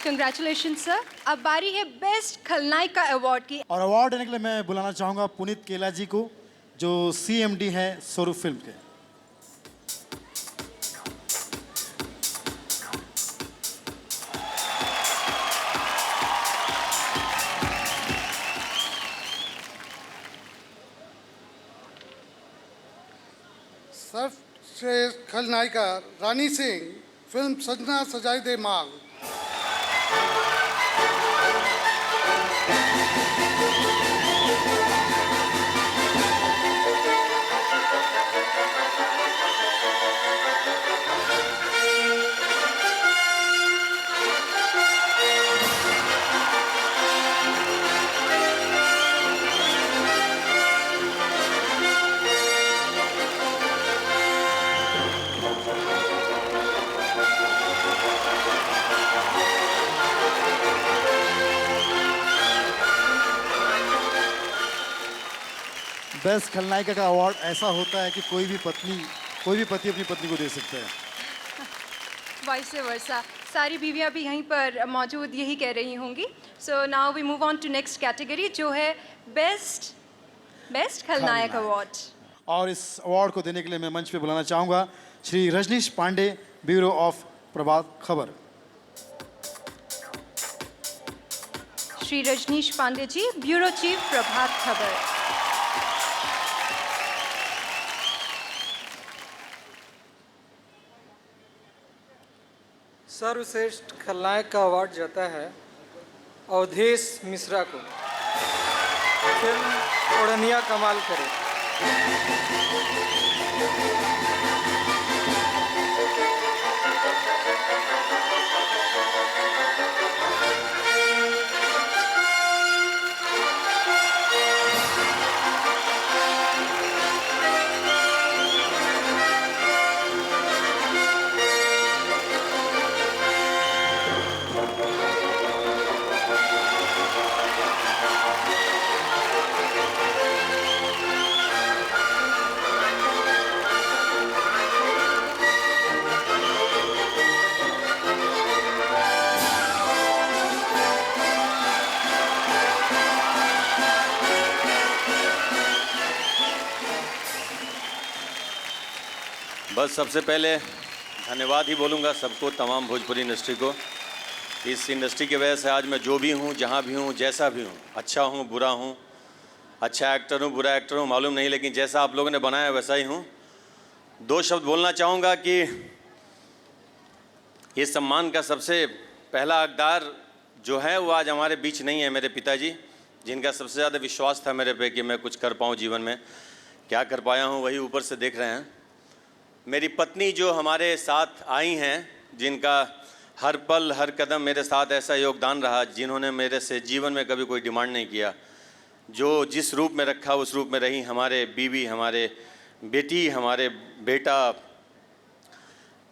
Congratulation sir. अब बारी है बेस्ट खलनायिका अवार्ड की, और अवार्ड देने के लिए मैं बुलाना चाहूँगा पुनीत केला जी को, जो CMD है स्वरूप फिल्म के। सर्वश्रेष्ठ खलनायिका रानी सिंह, फिल्म सजना सजाई दे मांग। बेस्ट खलनायिका का अवार्ड ऐसा होता है कि कोई भी पति अपनी पत्नी को दे सकता है। वाइस वर्सा, सारी बीवियां भी यहीं पर मौजूद यही कह रही होंगी। So now we move on to next category, जो है बेस्ट खलनायक अवार्ड। और इस अवार्ड को देने के लिए मैं मंच पे बुलाना चाहूँगा Shri Rajneesh Pandey, bureau of Prabhat Khabar. Shri Rajneesh Pandey ji, bureau chief, Prabhat Khabar. सर्वश्रेष्ठ खलनायक का अवार्ड जाता है अवधेश मिश्रा को, फिल्म ओढ़निया कमाल करे। बस सबसे पहले धन्यवाद ही बोलूँगा सबको, तमाम भोजपुरी इंडस्ट्री को। इस इंडस्ट्री की वजह से आज मैं जो भी हूँ, जहाँ भी हूँ, जैसा भी हूँ, अच्छा हूँ, बुरा हूँ, अच्छा एक्टर हूँ, बुरा एक्टर हूँ, मालूम नहीं, लेकिन जैसा आप लोगों ने बनाया वैसा ही हूँ। दो शब्द बोलना चाहूँगा कि इस सम्मान का सबसे पहला हकदार जो है वो आज हमारे बीच नहीं है, मेरे पिताजी, जिनका सबसे ज़्यादा विश्वास था मेरे पे कि मैं कुछ कर पाऊँ जीवन में। क्या कर पाया हूँ वही ऊपर से देख रहे हैं। मेरी पत्नी जो हमारे साथ आई हैं, जिनका हर पल हर कदम मेरे साथ ऐसा योगदान रहा, जिन्होंने मेरे से जीवन में कभी कोई डिमांड नहीं किया, जो जिस रूप में रखा उस रूप में रही। हमारे बीवी, हमारे बेटी, हमारे बेटा,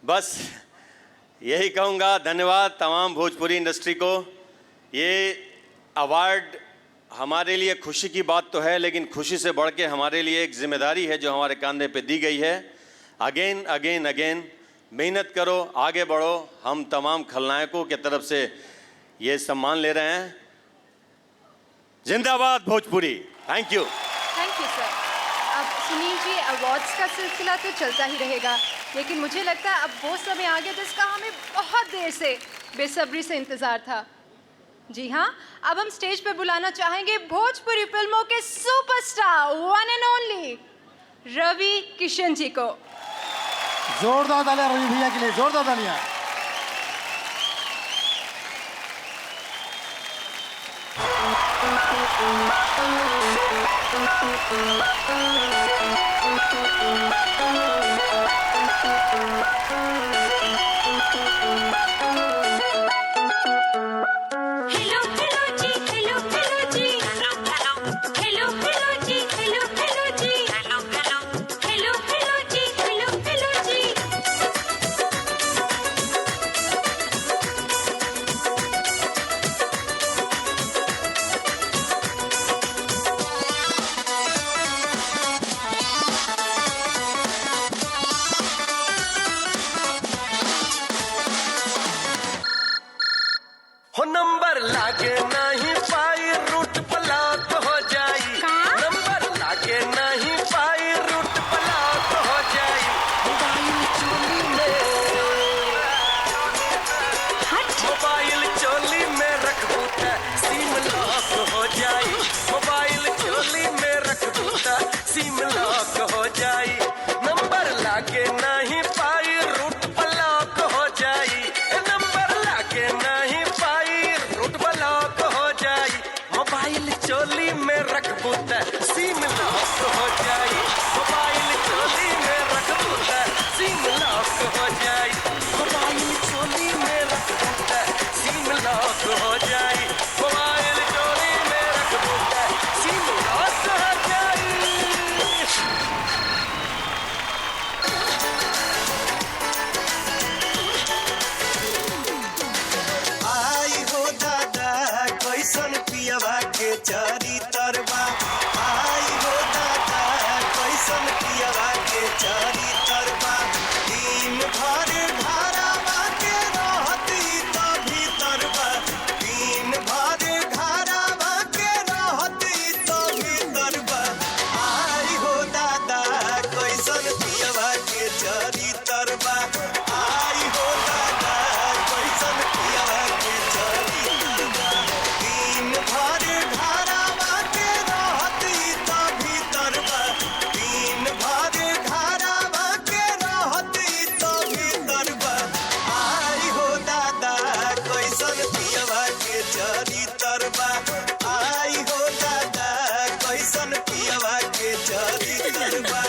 बस यही कहूँगा, धन्यवाद तमाम भोजपुरी इंडस्ट्री को। ये अवार्ड हमारे लिए खुशी की बात तो है, लेकिन खुशी से बढ़ के हमारे लिए एक जिम्मेदारी है जो हमारे कंधे पे दी गई है। अगेन अगेन अगेन मेहनत करो, आगे बढ़ो। हम तमाम खलनायकों के तरफ से ये सम्मान ले रहे हैं। जिंदाबाद भोजपुरी। Thank you sir. अब सुनील जी, अवार्ड्स का सिलसिला तो चलता ही रहेगा, लेकिन मुझे लगता है अब वो समय आ गया जिसका हमें बहुत देर से बेसब्री से इंतज़ार था। जी हाँ, अब हम स्टेज पर बुलाना चाहेंगे भोजपुरी फिल्मों के superstar, one and only Ravi Kishan ji को। जोरदार तालियां रवि भैया के लिए, जोरदार तालियां। हो नंबर लागे नहीं पाई, रूट ब्लॉक हो जाई। नंबर लागे नहीं पाई, रूट ब्लॉक हो जाई। मोबाइल चोली में रखबू त सिम लॉक हो जाई। मोबाइल चोली में रखबू त सिम लॉक हो जाई। नंबर में रखबू त सीम लॉक हो जाई मोबाइल चोली में रखबू त सीम लॉक हो जाई मोबाइल चोली में रखबू त सीम लॉक हो जाई मोबाइल चोली में रखबू त सीम लॉक हो जाई। आई हो दादा कैसन पियवा के चरी तरबा आई हो दादा कैसन पियवा के चरी तरबा दिन भर घरवा के रहती तो भीतरबा दिन भर घरवा के रहती तो भीतरबा आई हो दादा कैसन पियवा के चरी तरबा आई हो दादा कैसन पियवा के चरी तरबा दिन भर घरवा के रहती तो भीतरबा दिन भर घरवा के रहती तो भीतरबा आई हो दादा कैसन पियवा के चरी तरबा आई हो दादा कैसन पियवा के चरी तरबा।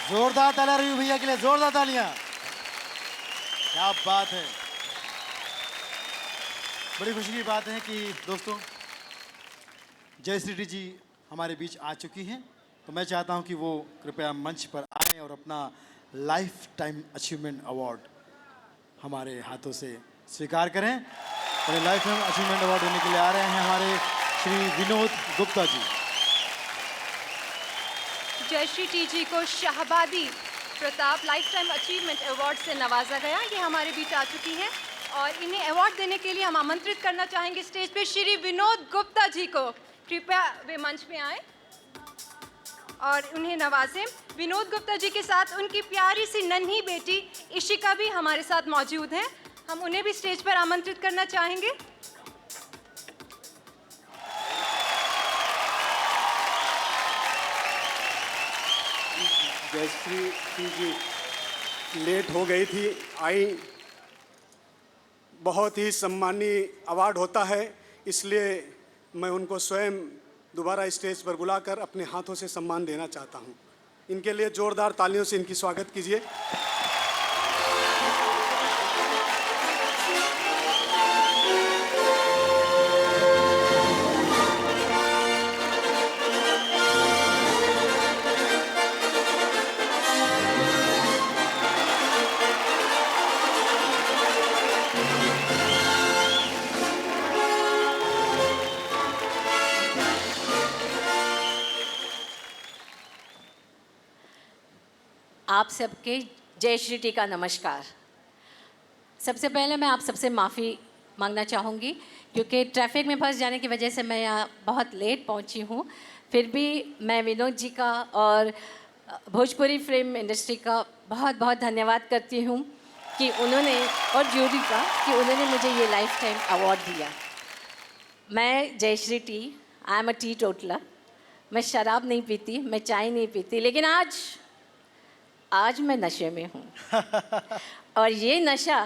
जोरदार तालियां रवि भैया के लिए, जोरदार तालियां। क्या बात है। बड़ी खुशी की बात है कि दोस्तों जयश्री जी हमारे बीच आ चुकी हैं, तो मैं चाहता हूं कि वो कृपया मंच पर आएं और अपना लाइफ टाइम अचीवमेंट अवार्ड हमारे हाथों से स्वीकार करें। और लाइफ टाइम अचीवमेंट अवार्ड देने के लिए आ रहे हैं हमारे श्री विनोद गुप्ता जी। जयश्री टी जी को Shahabadi Pratap life time achievement award से नवाजा गया। ये हमारे बीच आ चुकी हैं और इन्हें अवार्ड देने के लिए हम आमंत्रित करना चाहेंगे स्टेज पे श्री विनोद गुप्ता जी को। कृपया वे मंच पे आएं और उन्हें नवाजें। विनोद गुप्ता जी के साथ उनकी प्यारी सी नन्ही बेटी इशिका भी हमारे साथ मौजूद हैं। हम उन्हें भी स्टेज पर आमंत्रित करना चाहेंगे। जयश्री जी लेट हो गई थी, आई। बहुत ही सम्मानीय अवार्ड होता है, इसलिए मैं उनको स्वयं दोबारा स्टेज पर बुलाकर अपने हाथों से सम्मान देना चाहता हूं। इनके लिए जोरदार तालियों से इनकी स्वागत कीजिए। आप सबके जयश्री टी का नमस्कार। सबसे पहले मैं आप सबसे माफ़ी मांगना चाहूँगी क्योंकि ट्रैफिक में फंस जाने की वजह से मैं यहाँ बहुत लेट पहुँची हूँ। फिर भी मैं विनोद जी का और भोजपुरी फिल्म इंडस्ट्री का बहुत बहुत धन्यवाद करती हूँ कि उन्होंने, और जूरी का, कि उन्होंने मुझे ये लाइफ टाइम अवार्ड दिया। मैं Jayashree T, I am a teetotaller. मैं शराब नहीं पीती, मैं चाय नहीं पीती, लेकिन आज मैं नशे में हूँ। और ये नशा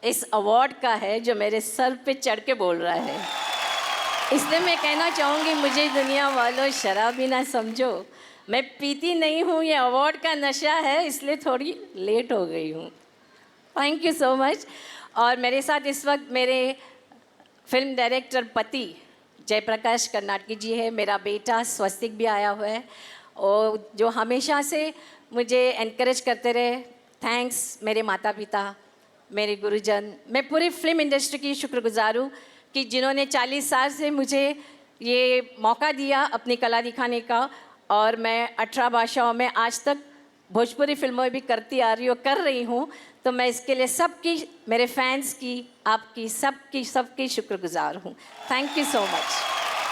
इस अवार्ड का है जो मेरे सर पे चढ़ के बोल रहा है। इसलिए मैं कहना चाहूँगी, मुझे दुनिया वालों शराबी ना समझो, मैं पीती नहीं हूँ, ये अवार्ड का नशा है, इसलिए थोड़ी लेट हो गई हूँ। Thank you so much. और मेरे साथ इस वक्त मेरे फिल्म डायरेक्टर पति जयप्रकाश कर्नाटकी जी है, मेरा बेटा स्वस्तिक भी आया हुआ है, और जो हमेशा से मुझे एनकरेज करते रहे। थैंक्स मेरे माता पिता, मेरे गुरुजन। मैं पूरी फिल्म इंडस्ट्री की शुक्रगुजार हूँ कि जिन्होंने 40 साल से मुझे ये मौका दिया अपनी कला दिखाने का, और मैं 18 भाषाओं में आज तक भोजपुरी फिल्मों में भी करती आ रही हूँ, कर रही हूँ। तो मैं इसके लिए सबकी, मेरे फैंस की, आपकी, सबकी शुक्रगुजार हूँ। Thank you so much.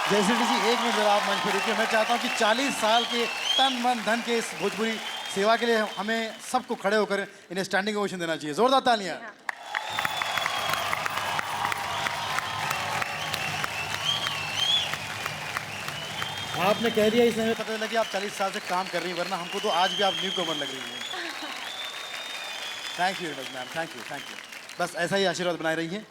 Jayshree ji, एक मिनट जरा आप मंच पर रुकिए। मैं चाहता हूँ कि 40 साल के तन मन धन के इस भोजपुरी सेवा के लिए हमें सबको खड़े होकर इन्हें स्टैंडिंग ओवेशन देना चाहिए। जोरदार तालियां। आपने कह दिया इसमें हमें पता चला कि आप 40 साल से काम कर रही हैं, वरना हमको तो आज भी आप न्यू कमर लग रही हैं। Thank you ma'am, thank you, thank you. बस ऐसा ही आशीर्वाद बनाए रहिए।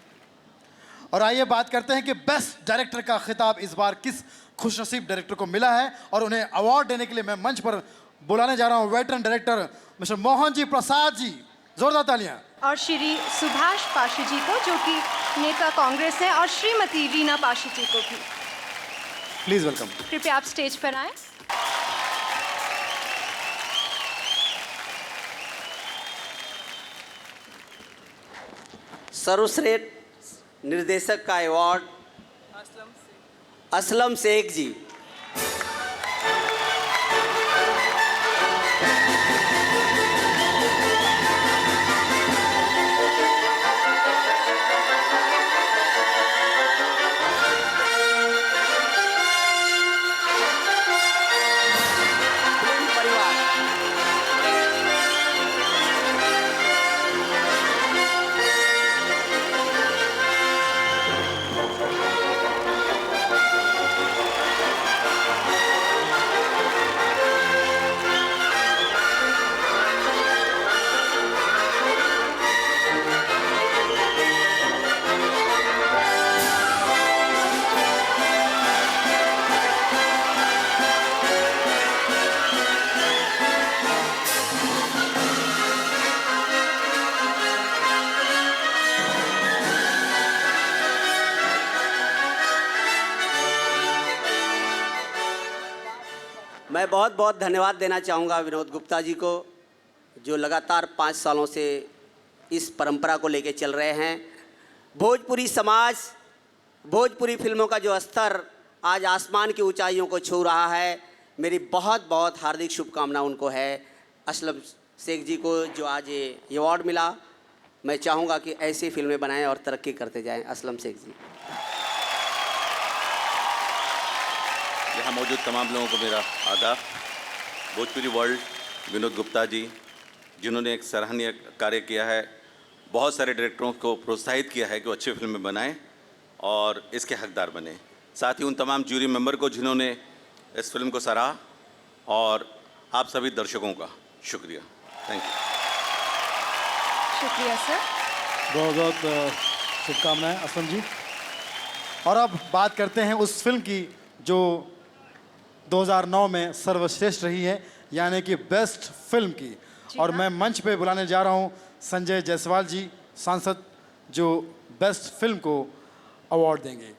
और आइए बात करते हैं कि बेस्ट डायरेक्टर का खिताब इस बार किस खुशनसीब डायरेक्टर को मिला है, और उन्हें अवार्ड देने के लिए मैं मंच पर बुलाने जा रहा हूं veteran director mister Mohan ji Prasad ji. जोरदार तालियां। और श्री सुभाष पाशी जी को, जो कि नेता कांग्रेस है, और श्रीमती रीना पाशी जी को भी प्लीज वेलकम। कृपया आप स्टेज पर आएं। सर्वश्रेष्ठ निर्देशक का अवार्ड असलम शेख जी। मैं बहुत बहुत धन्यवाद देना चाहूँगा विनोद गुप्ता जी को, जो लगातार 5 सालों से इस परंपरा को लेकर चल रहे हैं। भोजपुरी समाज, भोजपुरी फिल्मों का जो स्तर आज आसमान की ऊंचाइयों को छू रहा है, मेरी बहुत बहुत हार्दिक शुभकामना उनको है। असलम शेख जी को जो आज ये अवार्ड मिला, मैं चाहूँगा कि ऐसी फिल्में बनाएं और तरक्की करते जाएं। असलम शेख जी। यहाँ मौजूद तमाम लोगों को मेरा आदाब। भोजपुरी वर्ल्ड विनोद गुप्ता जी, जिन्होंने एक सराहनीय कार्य किया है, बहुत सारे डायरेक्टरों को प्रोत्साहित किया है कि वो अच्छी फिल्में बनाएं और इसके हकदार बने। साथ ही उन तमाम जूरी मेंबर को जिन्होंने इस फिल्म को सराहा, और आप सभी दर्शकों का शुक्रिया। Thank you. शुक्रिया सर। बहुत बहुत शुभकामनाएं असलम जी। और अब बात करते हैं उस फिल्म की जो 2009 में सर्वश्रेष्ठ रही है, यानी कि बेस्ट फिल्म की। और मैं मंच पे बुलाने जा रहा हूं संजय जायसवाल जी, सांसद, जो बेस्ट फिल्म को अवार्ड देंगे।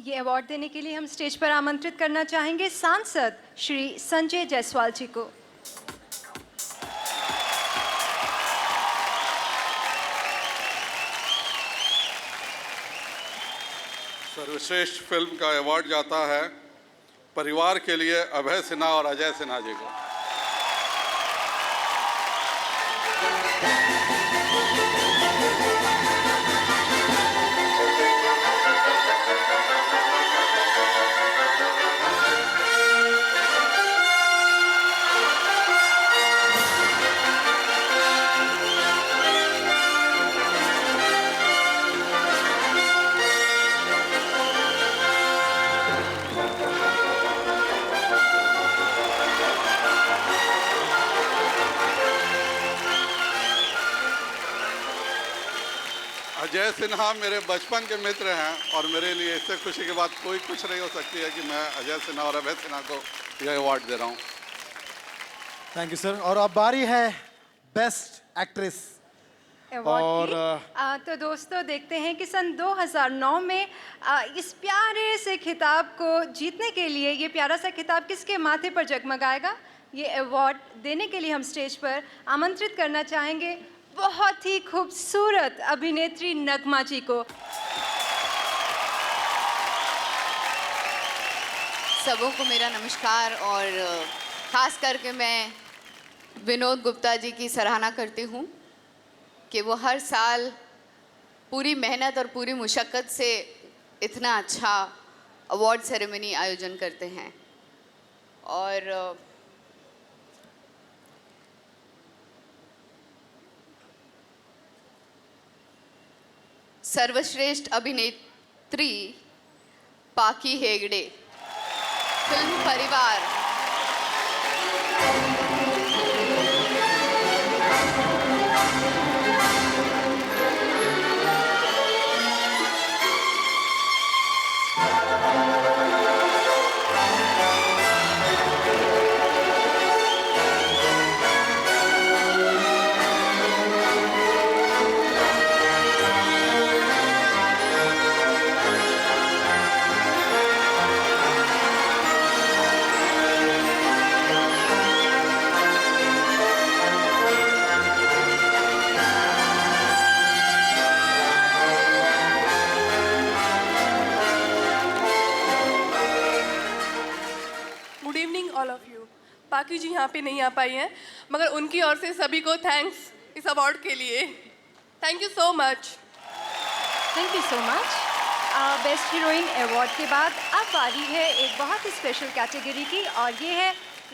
ये अवार्ड देने के लिए हम स्टेज पर आमंत्रित करना चाहेंगे सांसद श्री संजय जायसवाल जी को। सर्वश्रेष्ठ फिल्म का अवार्ड जाता है परिवार के लिए अभय सिन्हा और अजय सिन्हा जी को। अजय सिन्हा मेरे बचपन के मित्र हैं, और मेरे लिए इससे खुशी की बात कोई कुछ नहीं हो सकती है कि मैं अजय सिन्हा और अभय सिन्हा को यह अवार्ड दे रहा हूँ। Thank you sir. और अब बारी है बेस्ट एक्ट्रेस अवार्ड की। तो दोस्तों देखते हैं कि सन 2009 में इस प्यारे से खिताब को जीतने के लिए, ये प्यारा सा खिताब किसके माथे पर जगमगाएगा, ये अवार्ड देने के लिए हम स्टेज पर आमंत्रित करना चाहेंगे बहुत ही खूबसूरत अभिनेत्री नगमा जी को। सबों को मेरा नमस्कार। और ख़ास करके मैं विनोद गुप्ता जी की सराहना करती हूँ कि वो हर साल पूरी मेहनत और पूरी मुशक्क़त से इतना अच्छा अवार्ड सेरेमनी आयोजन करते हैं। और सर्वश्रेष्ठ अभिनेत्री पाकी हेगड़े फिल्म परिवार। Good evening all of you. पाकी जी यहाँ पे नहीं आ पाई हैं, मगर उनकी ओर से सभी को थैंक्स इस अवार्ड के लिए। Thank you so much. Thank you so much. Best heroine award के बाद अब बारी है एक बहुत ही स्पेशल कैटेगरी की, और ये है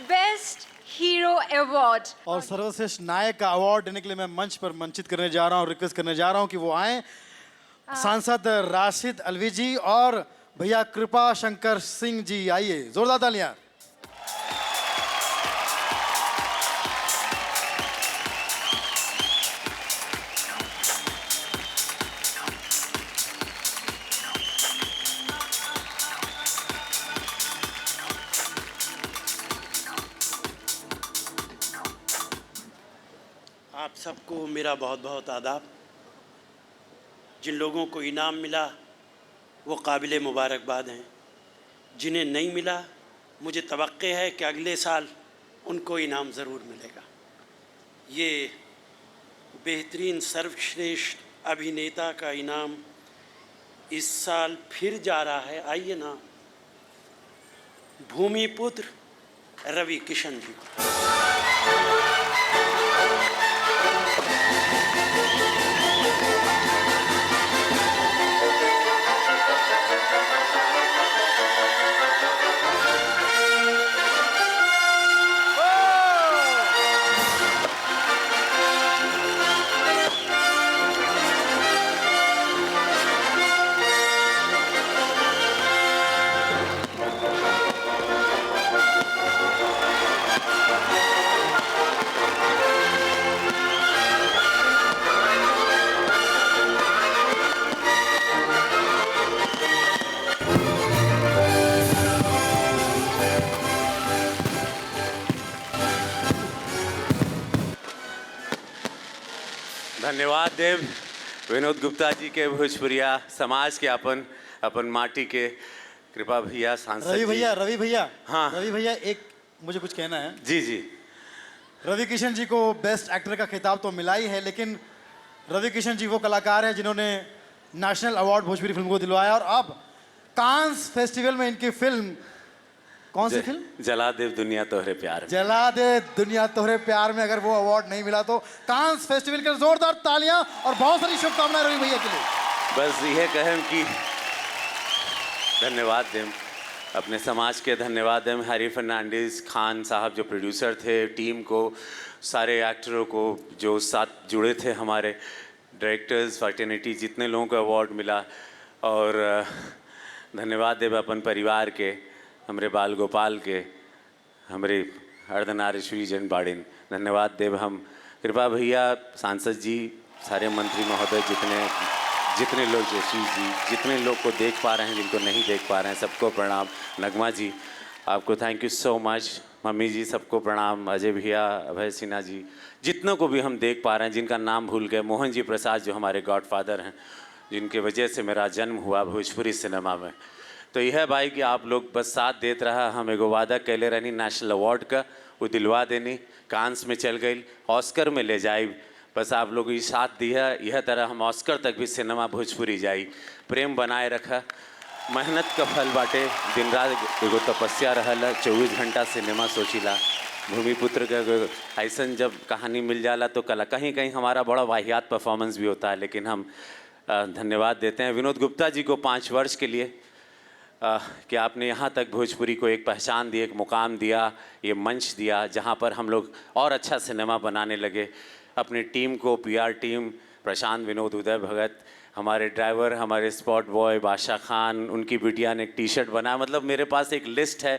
बेस्ट हीरो अवार्ड। और सर्वश्रेष्ठ नायक का अवार्ड देने के लिए मैं मंच पर मंचित करने जा रहा हूँ, रिक्वेस्ट करने जा रहा हूँ कि वो आए। सांसद राशिद अलवी जी और भैया कृपा शंकर सिंह जी, आइए, जोरदार तालियां। आप सबको मेरा बहुत बहुत आदाब। जिन लोगों को इनाम मिला वो काबिल मुबारकबाद हैं, जिन्हें नहीं मिला मुझे तवक्के है कि अगले साल उनको इनाम ज़रूर मिलेगा। ये बेहतरीन सर्वश्रेष्ठ अभिनेता का इनाम इस साल फिर जा रहा है। आइए ना, भूमिपुत्र रवि किशन जी को। धन्यवाद देव विनोद गुप्ता जी के, भोजपुरिया समाज के अपन अपन माटी के कृपा भैया, सांसद रवि भैया, हाँ रवि भैया, एक मुझे कुछ कहना है। जी जी। रवि किशन जी को बेस्ट एक्टर का खिताब तो मिला ही है, लेकिन रवि किशन जी वो कलाकार हैं जिन्होंने नेशनल अवार्ड भोजपुरी फिल्म को दिलवाया, और अब कांस फेस्टिवल में इनकी फिल्म, कौन सी फिल्म? जला दे दुनिया तोहरे प्यार में। जला दे दुनिया तोहरे प्यार में अगर वो अवार्ड नहीं मिला तो कांस फेस्टिवल के जोरदार तालियां और बहुत सारी शुभकामनाएं रवि भैया के लिए। बस यह कहें कि धन्यवाद दें अपने समाज के, धन्यवाद दें हैरी फर्नांडिस खान साहब जो प्रोड्यूसर थे, टीम को, सारे एक्टरों को जो साथ जुड़े थे, हमारे डायरेक्टर्स, फर्टिनिटी, जितने लोगों को अवार्ड मिला, और धन्यवाद देव अपन परिवार के, हमारे बाल गोपाल के, हमारे अर्धनारीश्वरी जन बाड़िन, धन्यवाद देव हम कृपा भैया, सांसद जी, सारे मंत्री महोदय, जितने लोग, जयश्री जी, जितने लोग को देख पा रहे हैं, जिनको नहीं देख पा रहे हैं, सबको प्रणाम। नगमा जी आपको thank you so much. Mummy जी सबको प्रणाम। अजय भैया, अभय सिन्हा जी, जितनों को भी हम देख पा रहे हैं, जिनका नाम भूल गए, मोहन जी प्रसाद जो हमारे गॉडफादर हैं, जिनके वजह से मेरा जन्म हुआ भोजपुरी सिनेमा में। तो यह है भाई कि आप लोग बस साथ देते रहा। हम एगो वादा कैले रहनी नेशनल अवार्ड का, वो दिलवा देनी, कांस में चल गई, ऑस्कर में ले जाई, बस आप लोग ये साथ दिया। यह तरह हम ऑस्कर तक भी सिनेमा भोजपुरी जाई। प्रेम बनाए रखा, मेहनत का फल बाटे, दिन रात एगो तपस्या रहल, 24 घंटा सिनेमा सोचिला। भूमिपुत्र का ऐसा जब कहानी मिल जाला तो कला कहीं कहीं हमारा बड़ा वाहियात परफॉर्मेंस भी होता है, लेकिन हम धन्यवाद देते हैं विनोद गुप्ता जी को 5 वर्ष के लिए कि आपने यहाँ तक भोजपुरी को एक पहचान दी, एक मुकाम दिया, ये मंच दिया जहाँ पर हम लोग और अच्छा सिनेमा बनाने लगे। अपनी टीम को, PR टीम, प्रशांत, विनोद, उदय भगत, हमारे ड्राइवर, हमारे स्पॉट बॉय बादशाह खान, उनकी बिटिया ने एक टी शर्ट बनाया। मतलब मेरे पास एक लिस्ट है।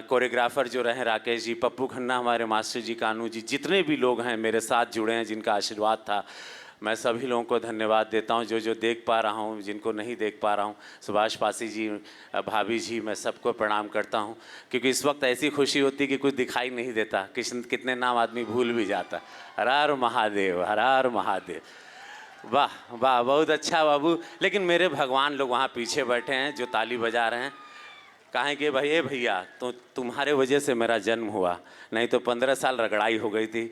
कोरियोग्राफर जो रहे राकेश जी, पप्पू खन्ना हमारे मास्टर जी, कानू जी, जितने भी लोग हैं मेरे साथ जुड़े हैं, जिनका आशीर्वाद था, मैं सभी लोगों को धन्यवाद देता हूं। जो देख पा रहा हूं, जिनको नहीं देख पा रहा हूं, सुभाष पासी जी, भाभी जी, मैं सबको प्रणाम करता हूं। क्योंकि इस वक्त ऐसी खुशी होती कि कुछ दिखाई नहीं देता, कितने नाम आदमी भूल भी जाता। हर हर महादेव, हर हर महादेव। वाह वाह, बहुत अच्छा बाबू। लेकिन मेरे भगवान लोग वहाँ पीछे बैठे हैं जो ताली बजा रहे हैं। कहें कि भाई भैया, तो तुम्हारे वजह से मेरा जन्म हुआ, नहीं तो 15 साल रगड़ाई हो गई थी।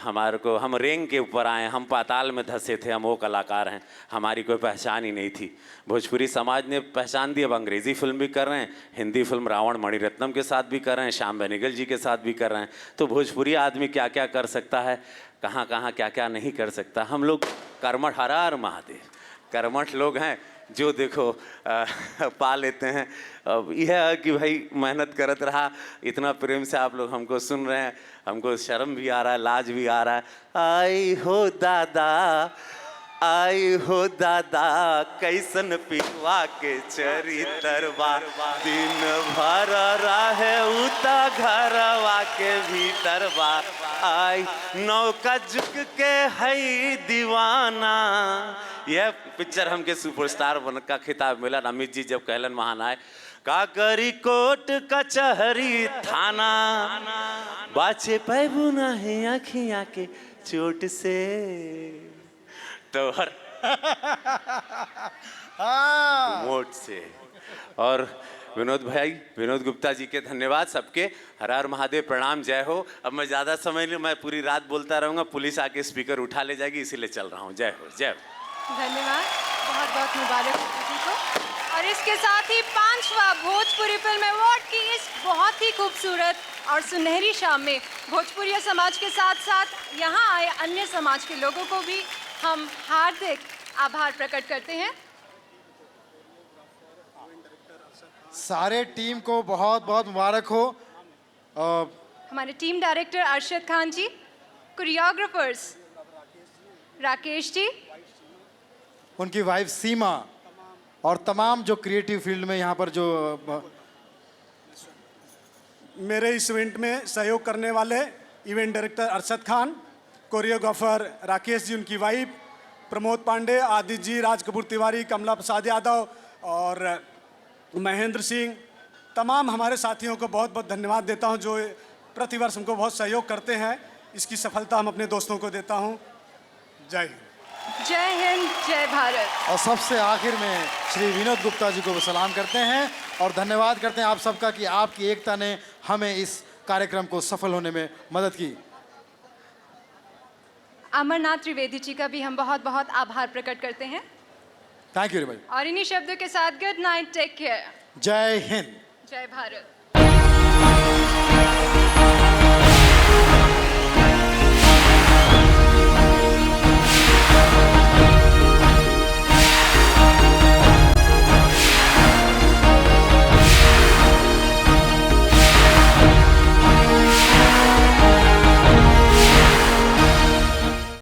हमारे को, हम रेंग के ऊपर आए, हम पाताल में धंसे थे, हम वो कलाकार हैं, हमारी कोई पहचान ही नहीं थी। भोजपुरी समाज ने पहचान दी। अब अंग्रेज़ी फिल्म भी कर रहे हैं, हिंदी फिल्म रावण मणिरत्नम के साथ भी कर रहे हैं, श्याम बेनेगल जी के साथ भी कर रहे हैं। तो भोजपुरी आदमी क्या क्या कर सकता है, कहाँ कहाँ क्या क्या नहीं कर सकता। हम लोग कर्मठ, हर हर महादेव, कर्मठ लोग हैं जो देखो पा लेते हैं। अब यह है कि भाई मेहनत करत रहा, इतना प्रेम से आप लोग हमको सुन रहे हैं, हमको शर्म भी आ रहा है, लाज भी आ रहा है। आई हो दादा, आई हो दादा, कैसन पिवा के चरितरवा, दिन भर रहे उता घरवा के भीतरवा। आई नौका झुक के है दीवाना। यह पिक्चर हमके सुपरस्टार बन का खिताब मिला। अमित जी जब कहलन महान आए, का करी कोट कचहरी थाना, बाचे पैबू ना है आँखियाँ के चोट से। तो हर मोट से। और विनोद भाई, विनोद गुप्ता जी के धन्यवाद सबके। हर हर महादेव, प्रणाम, जय हो। अब मैं ज़्यादा समय नहीं, मैं पूरी रात बोलता रहूँगा, पुलिस आके स्पीकर उठा ले जाएगी, इसीलिए चल रहा हूँ। जय हो, जय हो। धन्यवाद, बहुत बहुत मुबारक हो को। और इसके साथ ही 5वां भोजपुरी फिल्म अवार्ड की इस बहुत ही खूबसूरत और सुनहरी शाम में भोजपुरी समाज के साथ साथ यहाँ आए अन्य समाज के लोगों को भी हम हार्दिक आभार प्रकट करते हैं। सारे टीम को बहुत बहुत मुबारक हो। हमारे टीम डायरेक्टर अरशद खान जी, कोरियोग्राफर्स राकेश जी, उनकी वाइफ सीमा, और तमाम जो क्रिएटिव फील्ड में यहाँ पर जो मेरे इस इवेंट में सहयोग करने वाले event director Arshad Khan, choreographer Rakesh ji, उनकी वाइफ, प्रमोद पांडे, आदित्य जी, राज कपूर तिवारी, कमला प्रसाद यादव और महेंद्र सिंह, तमाम हमारे साथियों को बहुत बहुत धन्यवाद देता हूं जो प्रतिवर्ष हमको बहुत सहयोग करते हैं। इसकी सफलता हम अपने दोस्तों को देता हूं। जय हिंद, जय हिंद, जय भारत। और सबसे आखिर में श्री विनोद गुप्ता जी को भी सलाम करते हैं और धन्यवाद करते हैं आप सबका कि आपकी एकता ने हमें इस कार्यक्रम को सफल होने में मदद की। अमरनाथ त्रिवेदी जी का भी हम बहुत बहुत आभार प्रकट करते हैं। Thank you very much. और इन्हीं शब्दों के साथ गुड नाइट, टेक केयर, जय हिंद, जय भारत।